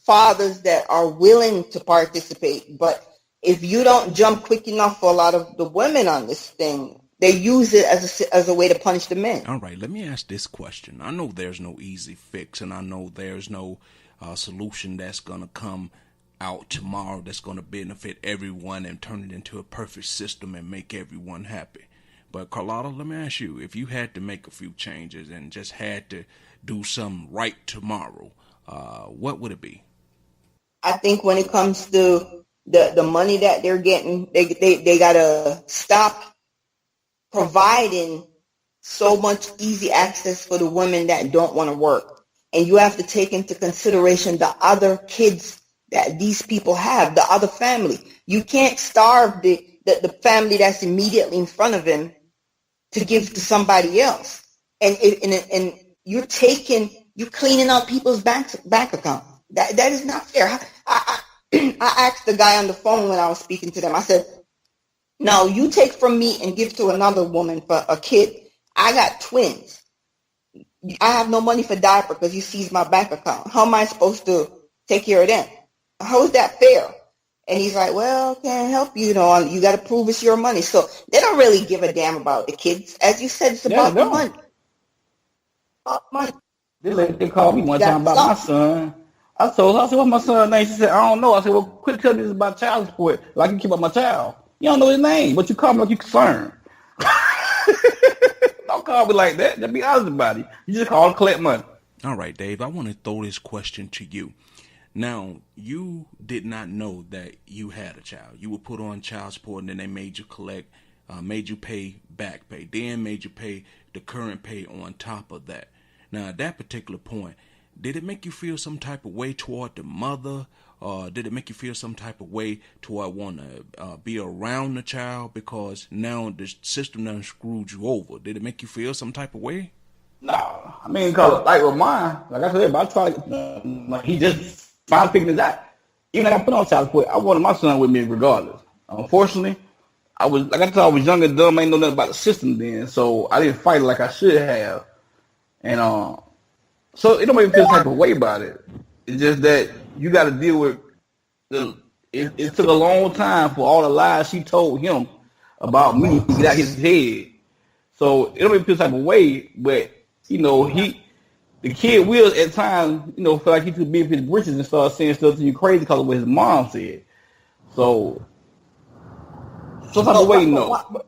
fathers that are willing to participate. But if you don't jump quick enough for a lot of the women on this thing, they use it as a way to punish the men. All right, let me ask this question. I know there's no easy fix, and I know there's no solution that's going to come out tomorrow that's going to benefit everyone and turn it into a perfect system and make everyone happy. But Carlotta, let me ask you, if you had to make a few changes and just had to do something right tomorrow, what would it be? I think when it comes to the money that they're getting, they got to stop providing so much easy access for the women that don't want to work. And you have to take into consideration the other kids that these people have, the other family. You can't starve the family that's immediately in front of them to give to somebody else. And you're cleaning out people's bank account. That is not fair. I asked the guy on the phone when I was speaking to them, I said, no, you take from me and give to another woman for a kid. I got twins. I have no money for diaper because you seized my bank account. How am I supposed to take care of them? How is that fair? And he's like, well, can't help you. You know, you got to prove it's your money. So they don't really give a damn about the kids. As you said, it's about the money. About money. They called me one time about my son. I said, what's my son's name? She said, I don't know. I said, well, quit telling me this about child support. Like you keep up my child. You don't know his name, but you call me like you concerned. Don't call me like that. Just be honest about it. You just call and collect money. All right, Dave, I want to throw this question to you. Now, you did not know that you had a child. You were put on child support, and then they made you collect, made you pay back pay, then made you pay the current pay on top of that. Now, at that particular point, did it make you feel some type of way toward the mother? Or did it make you feel some type of way toward want to be around the child because now the system done screwed you over? Did it make you feel some type of way? No, I mean, cause like with mine, like I said, I try. Like he just finally figured it out. Even like I put on child support, I wanted my son with me regardless. Unfortunately, I was like I told, I was young and dumb, ain't know nothing about the system then, so I didn't fight it like I should have. And so it don't make me feel type of way about it. It's just that you got to deal with the. It took a long time for all the lies she told him about me to get out his head. So it don't make me feel type of way, but you know the kid will at times feel like he too big for his britches and start saying stuff to you crazy because of what his mom said. So some type of way, no.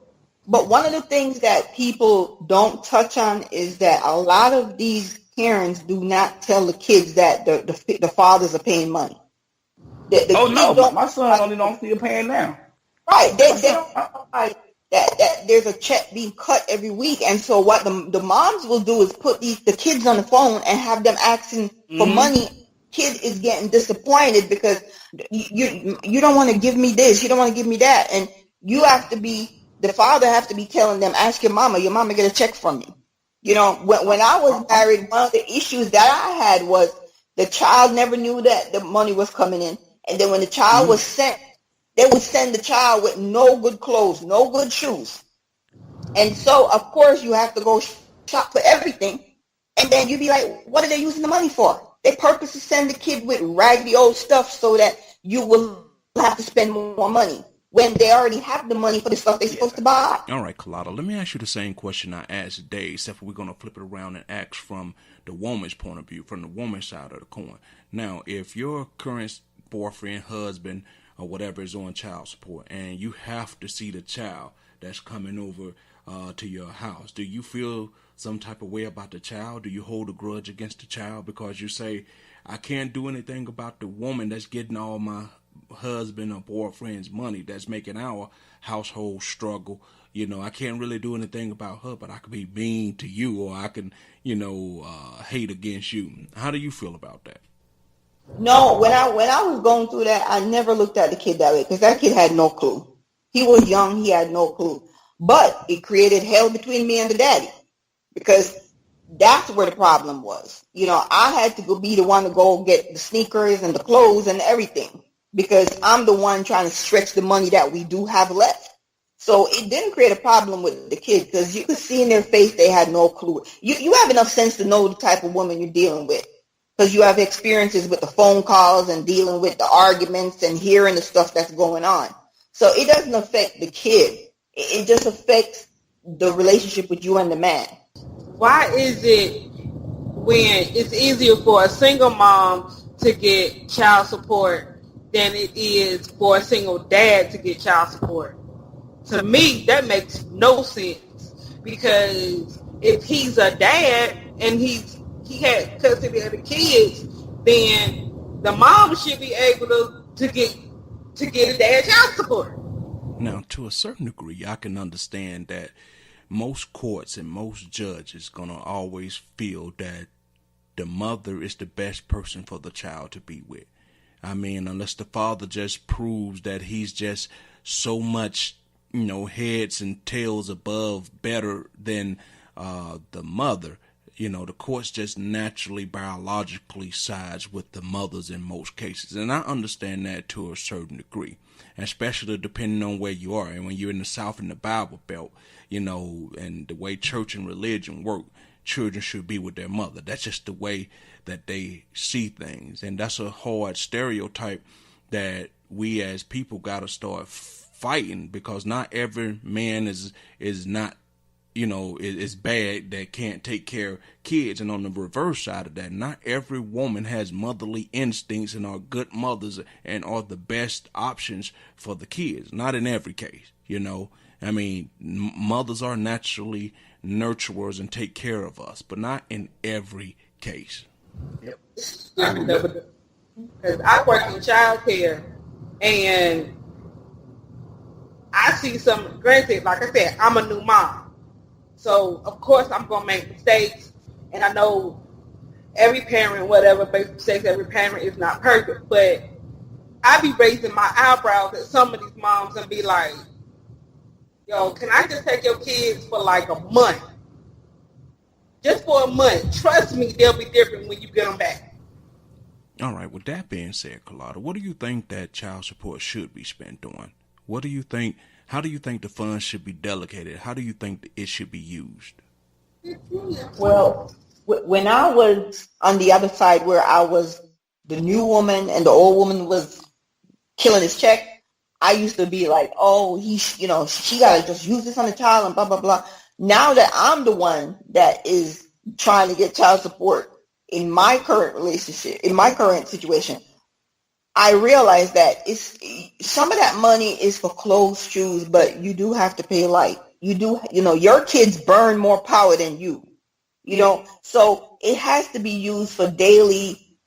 But one of the things that people don't touch on is that a lot of these parents do not tell the kids that the fathers are paying money. My son don't still paying now. Right, they don't like that there's a check being cut every week, and so what the moms will do is put the kids on the phone and have them asking for money. Kid is getting disappointed because you don't want to give me this, you don't want to give me that, and you have to be the father have to be telling them, ask your mama get a check from me. You know, when I was married, one of the issues that I had was the child never knew that the money was coming in, and then when the child was sent, they would send the child with no good clothes, no good shoes. And so, of course, you have to go shop for everything. And then you'd be like, what are they using the money for? They purposely send the kid with raggedy old stuff so that you will have to spend more money when they already have the money for the stuff they're supposed to buy. All right, Collada, let me ask you the same question I asked Dave, except for we're going to flip it around and ask from the woman's point of view, from the woman's side of the coin. Now, if your current boyfriend, husband, or whatever is on child support, and you have to see the child that's coming over to your house, do you feel some type of way about the child? Do you hold a grudge against the child because you say, I can't do anything about the woman that's getting all my husband or boyfriend's money, that's making our household struggle? I can't really do anything about her, but I could be mean to you, or I can, hate against you. How do you feel about that? No, when I was going through that, I never looked at the kid that way because that kid had no clue. He was young, he had no clue. But it created hell between me and the daddy because that's where the problem was. I had to go be the one to go get the sneakers and the clothes and everything because I'm the one trying to stretch the money that we do have left. So it didn't create a problem with the kid because you could see in their face they had no clue. You have enough sense to know the type of woman you're dealing with, because you have experiences with the phone calls and dealing with the arguments and hearing the stuff that's going on. So it doesn't affect the kid. It just affects the relationship with you and the man. Why is it when it's easier for a single mom to get child support than it is for a single dad to get child support? To me, that makes no sense, because if he's a dad and he had custody of the kids, then the mom should be able to get a dad child support. Now, to a certain degree, I can understand that most courts and most judges gonna always feel that the mother is the best person for the child to be with. I mean, unless the father just proves that he's just so much, heads and tails above better than the mother, the courts just naturally, biologically sides with the mothers in most cases. And I understand that to a certain degree, especially depending on where you are. And when you're in the South in the Bible Belt, and the way church and religion work, children should be with their mother. That's just the way that they see things. And that's a hard stereotype that we as people got to start fighting, because not every man is not, is bad that can't take care of kids. And on the reverse side of that, not every woman has motherly instincts and are good mothers and are the best options for the kids. Not in every case, I mean, mothers are naturally nurturers and take care of us, but not in every case. Yep. Because I work in child care, and I see some, granted, like I said, I'm a new mom. So, of course, I'm going to make mistakes. And I know every parent, whatever mistakes, every parent is not perfect. But I be raising my eyebrows at some of these moms and be like, yo, can I just take your kids for like a month? just for a month. Trust me, they'll be different when you get them back. All right, with that being said, Carlotta, what do you think that child support should be spent on? What do you think, how do you think the funds should be delegated? How do you think it should be used? Well, when I was on the other side where I was the new woman and the old woman was killing his check, I used to be like, oh, she got to just use this on the child and blah, blah, blah. Now that I'm the one that is trying to get child support in my current relationship, in my current situation, I realize that some of that money is for clothes, shoes, but you do have to pay light. Your kids burn more power than you, so it has to be used for daily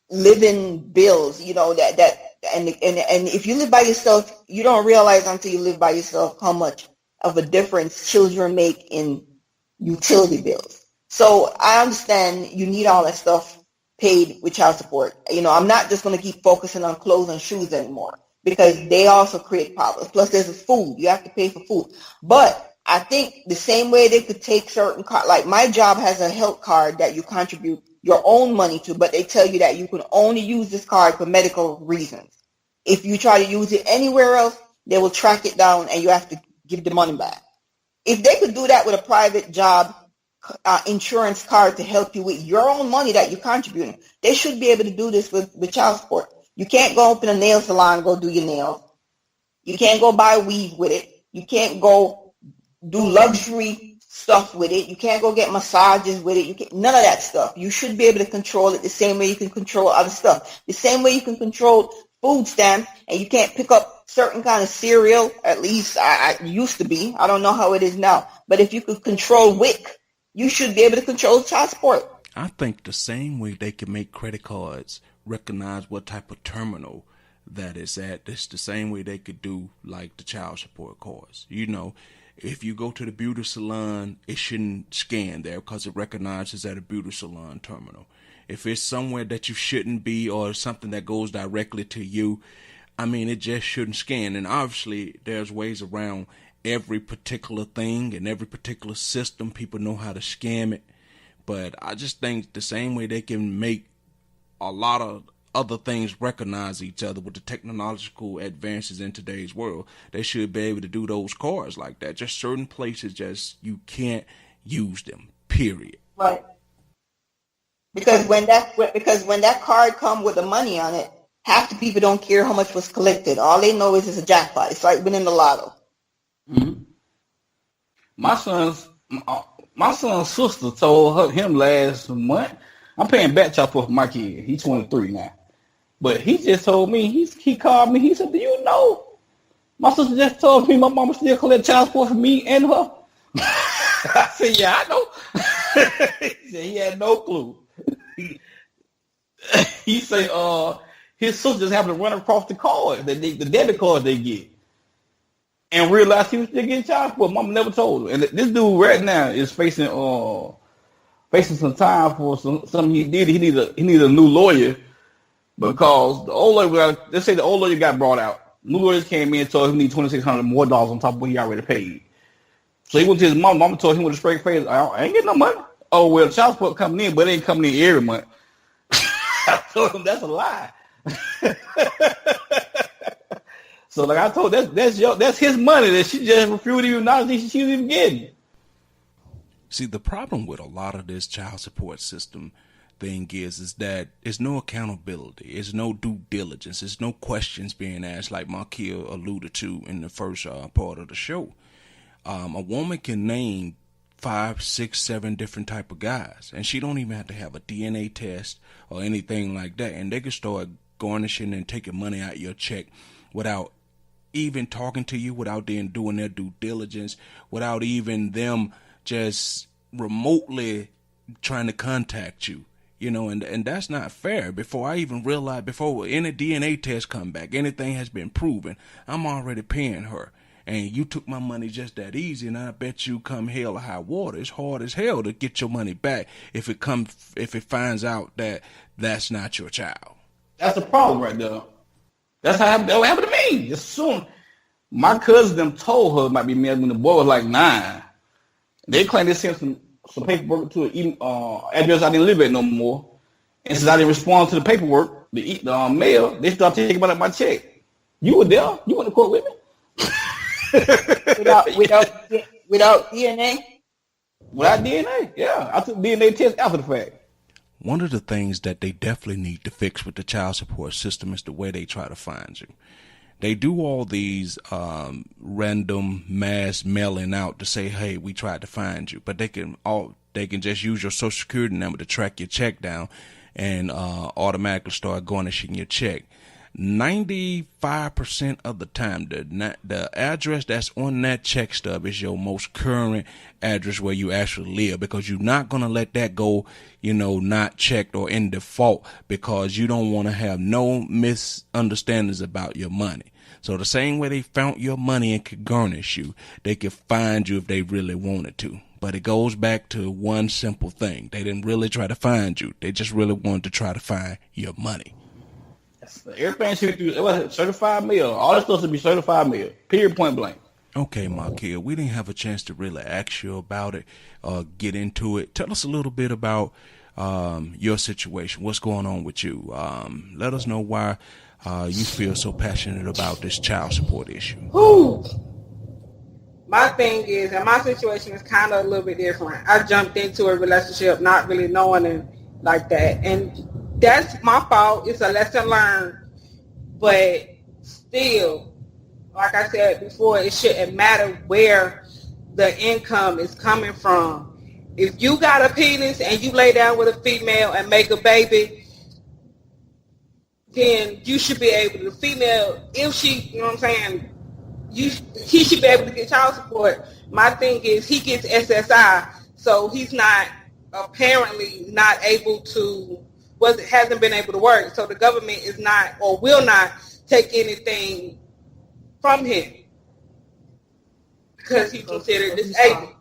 living bills, and if you live by yourself, you don't realize until you live by yourself how much of a difference children make in utility bills. So I understand you need all that stuff paid with child support. I'm not just going to keep focusing on clothes and shoes anymore because they also create problems. Plus, there's food. You have to pay for food. But I think the same way they could take certain cards, like my job has a health card that you contribute your own money to, but they tell you that you can only use this card for medical reasons. If you try to use it anywhere else, they will track it down and you have to give the money back. If they could do that with a private job insurance card to help you with your own money that you're contributing, they should be able to do this with child support. You can't go open a nail salon and go do your nails. You can't go buy weave with it. You can't go do luxury stuff with it. You can't go get massages with it. None of that stuff. You should be able to control it the same way you can control other stuff. The same way you can control food stamps and you can't pick up certain kind of cereal. At least I used to be. I don't know how it is now. But if you could control WIC, you should be able to control child support. I think the same way they can make credit cards recognize what type of terminal that is at, it's the same way they could do like the child support cards. If you go to the beauty salon, it shouldn't scan there because it recognizes at a beauty salon terminal. If it's somewhere that you shouldn't be or something that goes directly to you, it just shouldn't scan. And obviously there's ways around every particular thing and every particular system. People know how to scam it. But I just think the same way they can make a lot of other things recognize each other with the technological advances in today's world, they should be able to do those cards like that. Just certain places, you can't use them, period. Right. Because when that card come with the money on it, half the people don't care how much was collected. All they know is it's a jackpot. It's like winning the lotto. Mm-hmm. My son's sister told him last month, I'm paying back child support for my kid. He's 23 now. But he just told me, he called me, he said, do you know? My sister just told me my mama still collect child support for me and her. I said, yeah, I know. He said he had no clue. He said his sister just happened to run across the card, the debit card they get, and realized he was still getting child support. Mama never told her. And this dude right now is facing some time for something he did. He need a new lawyer because the old lawyer, let's say the old lawyer got brought out. New lawyers came in and told him he need $2,600 more on top of what he already paid. So he went to his mom. Mama told him with a straight face, I ain't getting no money. Oh, well, child support coming in, but it ain't coming in every month. I told him that's a lie. So like I told, that's his money that she just refused to even acknowledge she was even getting. See, the problem with a lot of this child support system thing is that there's no accountability, there's no due diligence, there's no questions being asked, like Markia alluded to in the first part of the show. A woman can name 5, 6, 7 different type of guys, and she don't even have to have a DNA test or anything like that, and they can start garnishing and taking money out your check without even talking to you, without them doing their due diligence, without even them just remotely trying to contact you, and that's not fair. Before I even realize, before any DNA test come back, anything has been proven, I'm already paying her. And you took my money just that easy, and I bet you come hell or high water, it's hard as hell to get your money back if it finds out that that's not your child. That's the problem right there. That's what happened to me. As soon my cousin them told her it might be married when the boy was like 9. They claim they sent some paperwork to an address I didn't live at no more. And since I didn't respond to the paperwork, the mail, they started taking out my check. You were there? You went to court with me? without DNA? Without DNA, yeah. I took DNA test after the fact. One of the things that they definitely need to fix with the child support system is the way they try to find you. They do all these random mass mailing out to say, hey, we tried to find you. But they can just use your social security number to track your check down and automatically start garnishing your check. 95% of the time, the address that's on that check stub is your most current address where you actually live, because you're not going to let that go, not checked or in default, because you don't want to have no misunderstandings about your money. So the same way they found your money and could garnish you, they could find you if they really wanted to. But it goes back to one simple thing. They didn't really try to find you. They just really wanted to try to find your money. Everything should be certified mail. All this stuff should be certified mail. Period, point blank. Okay, Markia, we didn't have a chance to really ask you about it or get into it. Tell us a little bit about your situation. What's going on with you? Let us know why you feel so passionate about this child support issue. My thing is, and my situation is kind of a little bit different. I jumped into a relationship not really knowing it like that. And that's my fault. It's a lesson learned. But still, like I said before, it shouldn't matter where the income is coming from. If you got a penis and you lay down with a female and make a baby, then you should be able to, the female, if she, you know what I'm saying, he should be able to get child support. My thing is he gets SSI, so he's not apparently not able to, hasn't been able to work. So the government is not or will not take anything from him because he's considered disabled.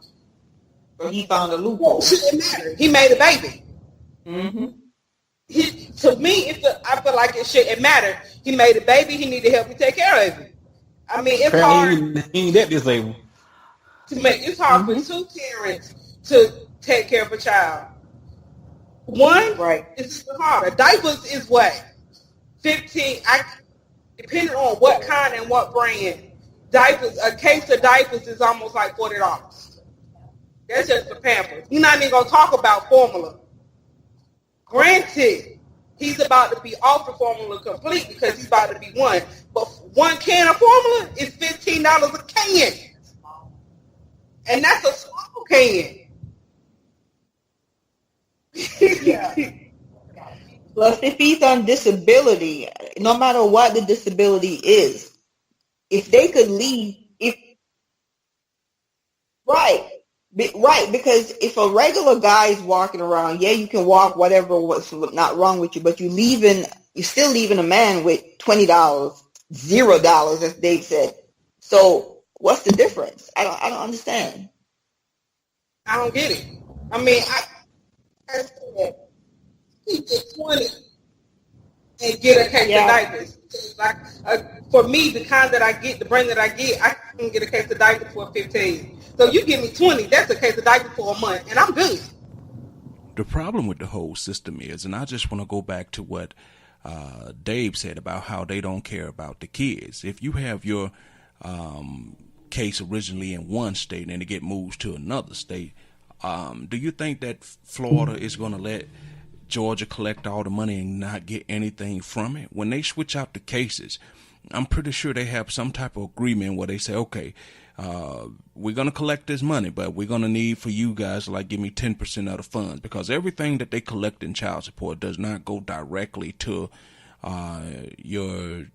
Or he found a loophole. Shouldn't matter. He made a baby. Mm-hmm. To me, I feel like it shouldn't matter. He made a baby. He need to help me take care of him. I mean, it's hard. He ain't that disabled. It's hard for two parents to take care of a child. One, right, is harder. Diapers is what? 15. Depending on what kind and what brand. Diapers, a case of diapers is almost like $40. That's just for Pampers. You're not even gonna talk about formula. Granted, he's about to be off the formula complete because he's about to be one. But one can of formula is $15 a can. And that's a small can. Yeah. Plus, if he's on disability, no matter what the disability is, if they could leave, Right, because if a regular guy is walking around, yeah, you can walk whatever, what's not wrong with you, but you're still leaving a man with $20, $0, as Dave said. So what's the difference? I don't understand. I don't get it. I mean, I said, he get 20 and get a case of diapers. Like, for me, the kind that I get, the brand that I get, I can get a case of diapers for 15. So you give me 20, that's a case of diapers for a month, and I'm good. The problem with the whole system is, and I just want to go back to what Dave said about how they don't care about the kids. If you have your case originally in one state and it get moved to another state, do you think that Florida is going to let Georgia collect all the money and not get anything from it? When they switch out the cases, I'm pretty sure they have some type of agreement where they say, okay, we're going to collect this money, but we're going to need for you guys to give me 10% of the funds, because everything that they collect in child support does not go directly to the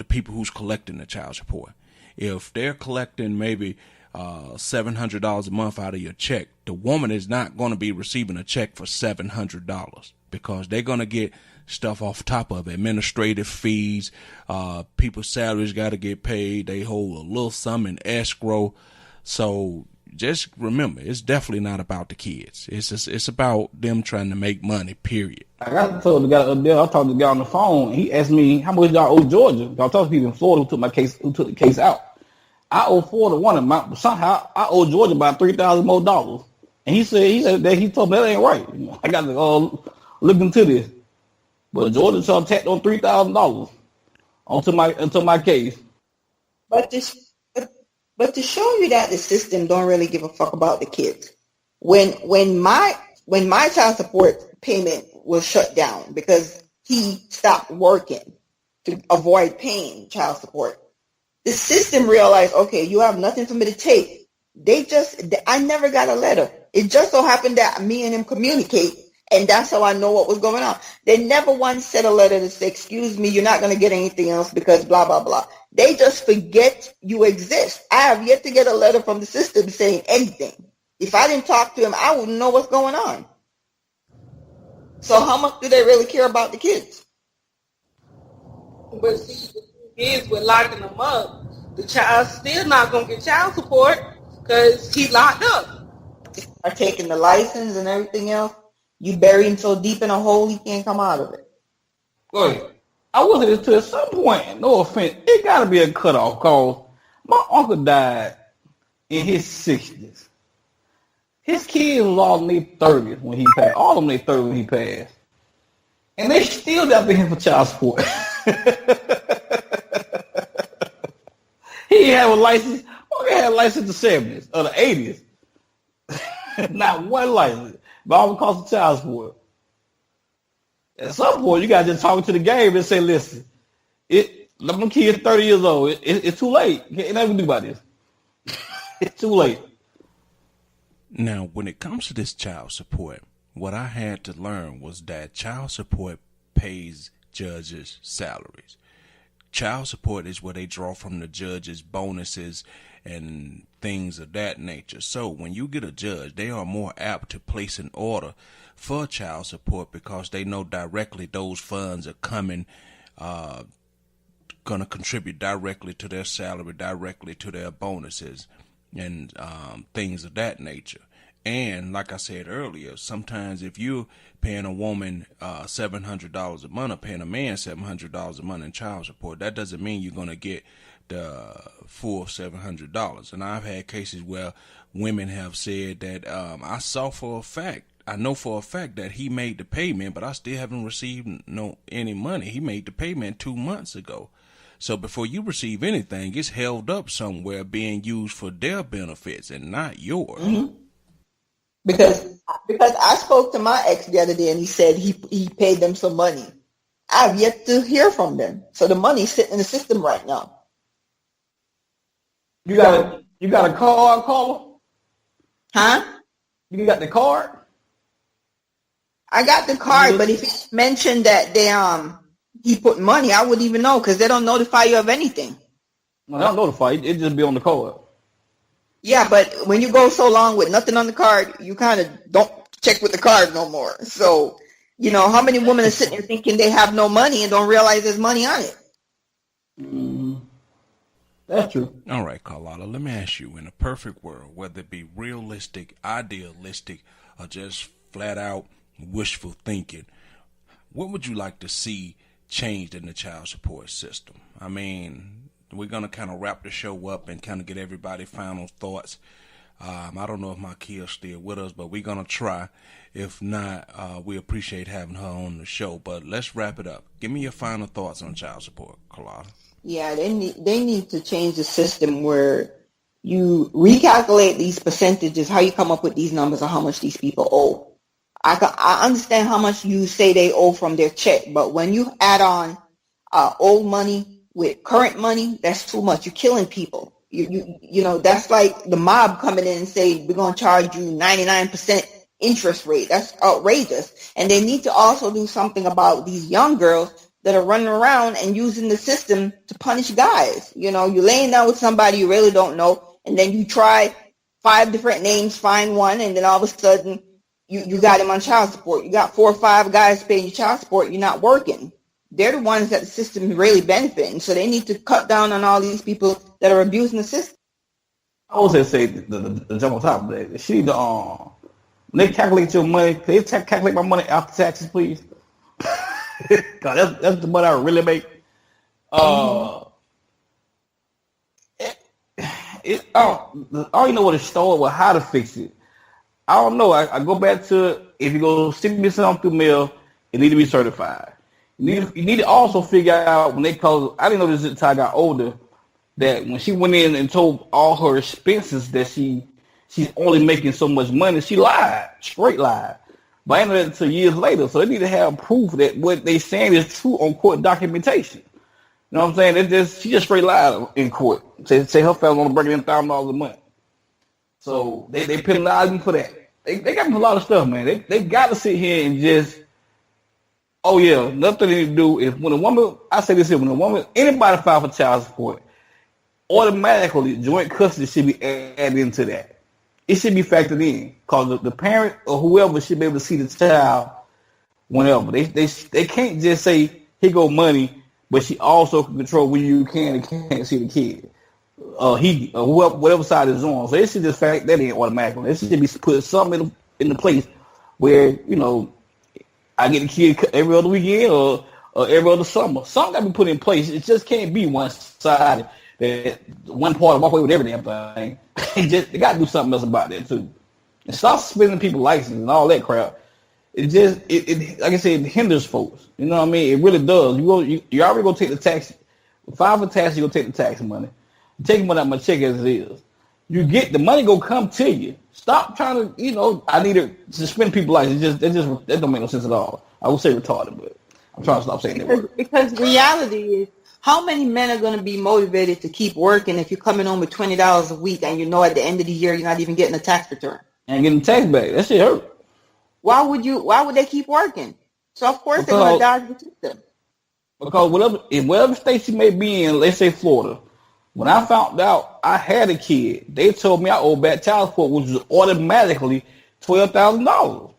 people who's collecting the child support. If they're collecting maybe $700 a month out of your check, the woman is not going to be receiving a check for $700 because they're going to get stuff off top of it. Administrative fees, people's salaries got to get paid. They hold a little sum in escrow. So just remember, it's definitely not about the kids. It's about them trying to make money, period. I told the guy up there, I talked to the guy on the phone. He asked me, how much y'all owe Georgia? I talked to people in Florida who took the case out. I owe Florida one amount, but somehow I owe Georgia about $3,000 more. And he said that he told me that ain't right. I got to look into this. But Georgia tried to tack on $3,000 onto my case. But to show you that the system don't really give a fuck about the kids. When my child support payment was shut down because he stopped working to avoid paying child support, the system realized, okay, you have nothing for me to take. I never got a letter. It just so happened that me and him communicate, and that's how I know what was going on. They never once sent a letter to say, excuse me, you're not going to get anything else because blah, blah, blah. They just forget you exist. I have yet to get a letter from the system saying anything. If I didn't talk to him, I wouldn't know what's going on. So how much do they really care about the kids? But see, the thing is, with locking them up, the child's still not going to get child support because he locked up. Are taking the license and everything else. You bury him so deep in a hole he can't come out of it. Wait, I was saying to at some point, no offense, it got to be a cutoff because my uncle died in his 60s. His kids were all in their 30s when he passed. All of them in their 30s when he passed. And they still got him for child support. He had a license. He had a license in the 70s or the 80s. Not one license. But all the cost of child support. At some point, you got to just talk to the game and say, listen, them kids 30 years old. It's too late. Ain't nothing to do about this. It's too late. Now, when it comes to this child support, what I had to learn was that child support pays judges' salaries. Child support is where they draw from the judges' bonuses and things of that nature. So when you get a judge, they are more apt to place an order for child support because they know directly those funds are coming, going to contribute directly to their salary, directly to their bonuses and things of that nature. And like I said earlier, sometimes if you're paying a woman $700 a month or paying a man $700 a month in child support, that doesn't mean you're going to get the full $700. And I've had cases where women have said that I know for a fact that he made the payment, but I still haven't received any money. He made the payment 2 months ago. So before you receive anything, it's held up somewhere being used for their benefits and not yours. Mm-hmm. Because I spoke to my ex the other day and he said he paid them some money. I have yet to hear from them. So the money's sitting in the system right now. You got a card, caller? Huh? You got the card? I got the card, but if he mentioned that he put money, I wouldn't even know because they don't notify you of anything. No, they don't notify you. It just be on the card. Yeah, but when you go so long with nothing on the card, you kind of don't check with the card no more. So, how many women are sitting there thinking they have no money and don't realize there's money on it? That's true. All right, Carlotta, let me ask you, in a perfect world, whether it be realistic, idealistic, or just flat out wishful thinking, what would you like to see changed in the child support system? I mean, we're going to kind of wrap the show up and kind of get everybody final thoughts. I don't know if my kid's still with us, but we're going to try. If not, we appreciate having her on the show. But let's wrap it up. Give me your final thoughts on child support, Carlotta. Yeah, they need to change the system where you recalculate these percentages, how you come up with these numbers of how much these people owe. I understand how much you say they owe from their check, but when you add on old money with current money, that's too much. You're killing people. You know, that's like the mob coming in and saying, we're going to charge you 99% interest rate. That's outrageous. And they need to also do something about these young girls that are running around and using the system to punish guys. You know, you're laying down with somebody you really don't know, and then you try 5 different names, find one, and then all of a sudden you got him on child support. You got 4 or 5 guys paying you child support. You're not working. They're the ones that the system is really benefiting. So they need to cut down on all these people that are abusing the system. I was going to say the jump on top of that. She need to, when they calculate your money, can they calculate my money after taxes, please? Because that's the money I really make. I don't even know what to start with, how to fix it. I don't know. I go back to, if you go send me something through mail, it need to be certified. You need to also figure out when they call. I didn't know this until I got older, that when she went in and told all her expenses that she's only making so much money, she lied, straight lied. But I didn't know that until years later. So they need to have proof that what they saying is true on court documentation. You know what I'm saying? She just straight lied in court. Say her family only bringing in $1,000 a month. So they penalize me for that. They got a lot of stuff, man. They got to sit here and just, oh yeah, nothing they need to do is when a woman, I say this here, when a woman, anybody file for child support, automatically joint custody should be added into that. It should be factored in because the parent or whoever should be able to see the child whenever. They can't just say, here go money, but she also can control when you can and can't see the kid. He or whatever side is on. So it should just factor that in automatically. It should be put something in the place where, you know, I get the kid every other weekend or every other summer. Something got to be put in place. It just can't be one-sided. That one part walk away with every damn thing. They got to do something else about that too. And stop suspending people's license and all that crap. It like I said, it hinders folks. You know what I mean? It really does. You already gonna take the tax. File for tax, you gonna take the tax money. Take money out my check as it is. You get the money gonna come to you. Stop trying to, you know, I need to suspend people's license. That don't make no sense at all. I would say retarded, but I'm trying to stop saying that word. Because reality is, how many men are going to be motivated to keep working if you're coming home with $20 a week and you know at the end of the year you're not even getting a tax return? And getting tax back. That shit hurt. Why would they keep working? So of course they're going to dodge the system. Because whatever state you may be in, let's say Florida, when I found out I had a kid, they told me I owed back child support, which was automatically $12,000.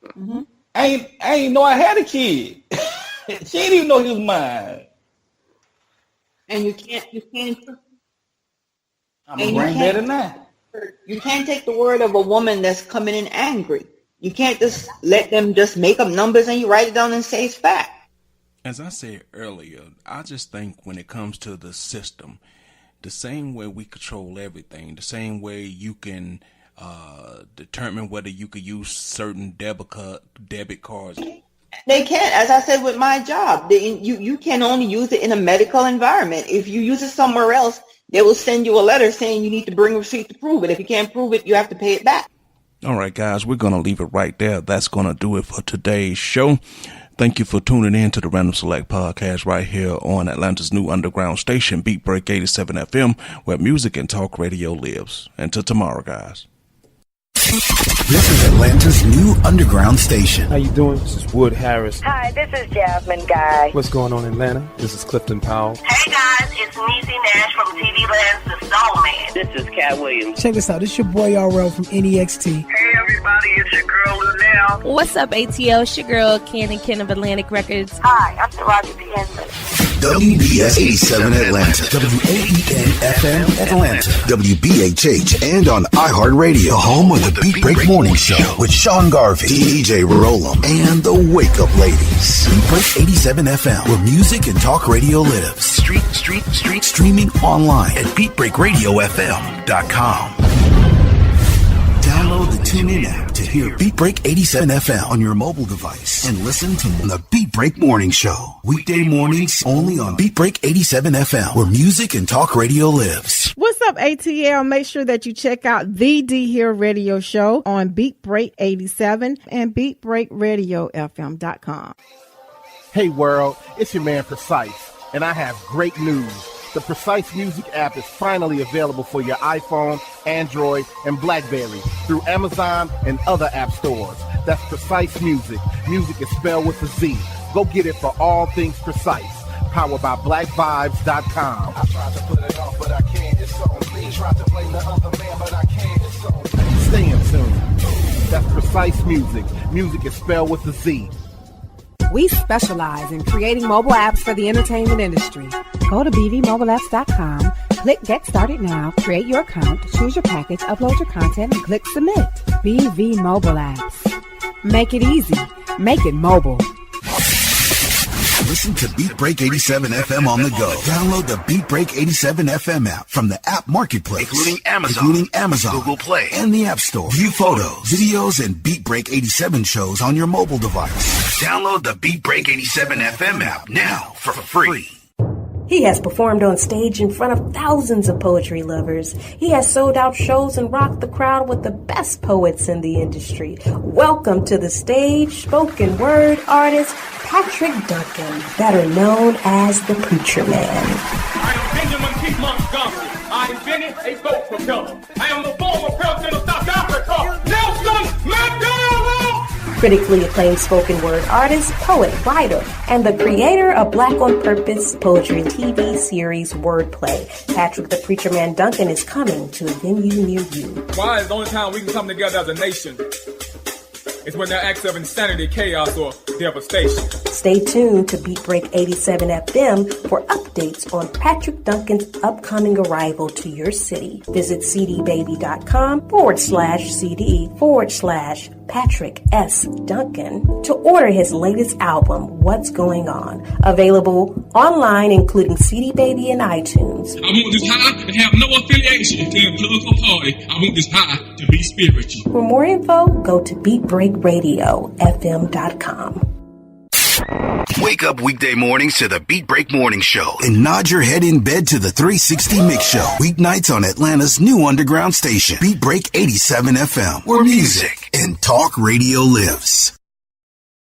Mm-hmm. I ain't know I had a kid. She didn't even know he was mine. And you can't. I'm a granddaddy now. You can't take the word of a woman that's coming in angry. You can't just let them just make up numbers and you write it down and say it's fact. As I said earlier, I just think when it comes to the system, the same way we control everything, the same way you can determine whether you could use certain debit cards. They can't. As I said with my job, you can only use it in a medical environment. If you use it somewhere else, they will send you a letter saying you need to bring a receipt to prove it. If you can't prove it, you have to pay it back. All right, guys, we're going to leave it right there. That's going to do it for today's show. Thank you for tuning in to the Random Select Podcast right here on Atlanta's new underground station, Beat Break 87 FM, where music and talk radio lives. Until tomorrow, guys. This is Atlanta's new underground station. How you doing? This is Wood Harris. Hi, this is Jasmine Guy. What's going on in Atlanta? This is Clifton Powell. Hey guys, it's Niecy Nash from TV Land's The Soul Man. This is Cat Williams. Check this out. This is your boy RL from NEXT. Hey everybody, it's your girl Lunel. What's up, ATL? It's your girl Ken of Atlantic Records. Hi, I'm Taraji P. Henson. WBS 87 Atlanta, WAEN FM Atlanta, WBHH, and on iHeartRadio, home of the Beat Break Morning Show with Sean Garvey, DJ Rollum, and the Wake Up Ladies. Beat Break 87 FM, where music and talk radio lives. Streaming online at BeatBreakRadioFM.com. Download the TuneIn app to hear Beat Break 87 FM on your mobile device and listen to the Beat Break Morning Show. Weekday mornings only on Beat Break 87 FM, where music and talk radio lives. What's up, ATL? Make sure that you check out the D Here Radio Show on Beat Break 87 and BeatBreakRadioFM.com. Hey world, it's your man Precise, and I have great news. The Precise Music app is finally available for your iPhone, Android, and BlackBerry through Amazon and other app stores. That's Precise Music. Music is spelled with a Z. Go get it for all things Precise. Powered by BlackVibes.com. I tried to put it off, but I can't. It's on me. Tried to blame the other man, but I can't. It's on me. Stay in tune. That's Precise Music. Music is spelled with a Z. We specialize in creating mobile apps for the entertainment industry. Go to bvmobileapps.com, click Get Started Now, create your account, choose your package, upload your content, and click Submit. BV Mobile Apps. Make it easy. Make it mobile. Listen to Beat Break 87 FM on the go. Download the Beat Break 87 FM app from the app marketplace, including Amazon, Google Play, and the App Store. View photos, videos, and Beat Break 87 shows on your mobile device. Download the Beat Break 87 FM app now for free. He has performed on stage in front of thousands of poetry lovers. He has sold out shows and rocked the crowd with the best poets in the industry. Welcome to the stage, spoken word artist Patrick Duncan, better known as the Preacher Man. I am Benjamin P. Montgomery. I invented a boat propeller. I am the former president of South Africa, Nelson Mandela! Critically acclaimed spoken word artist, poet, writer, and the creator of Black on Purpose poetry TV series Wordplay. Patrick the Preacher Man Duncan is coming to a venue near you. Why is the only time we can come together as a nation? It's when there are acts of insanity, chaos, or devastation. Stay tuned to Beat Break 87 FM for updates on Patrick Duncan's upcoming arrival to your city. Visit cdbaby.com/CD/Patrick S. Duncan to order his latest album, What's Going On. Available online, including CD Baby and iTunes. I want this high to have no affiliation to a political party. I want this high to be spiritual. For more info, go to BeatBreakRadioFM.com. Wake up weekday mornings to the Beat Break Morning Show and nod your head in bed to the 360 Mix Show. Weeknights on Atlanta's new underground station, Beat Break 87 FM, where music and talk radio lives.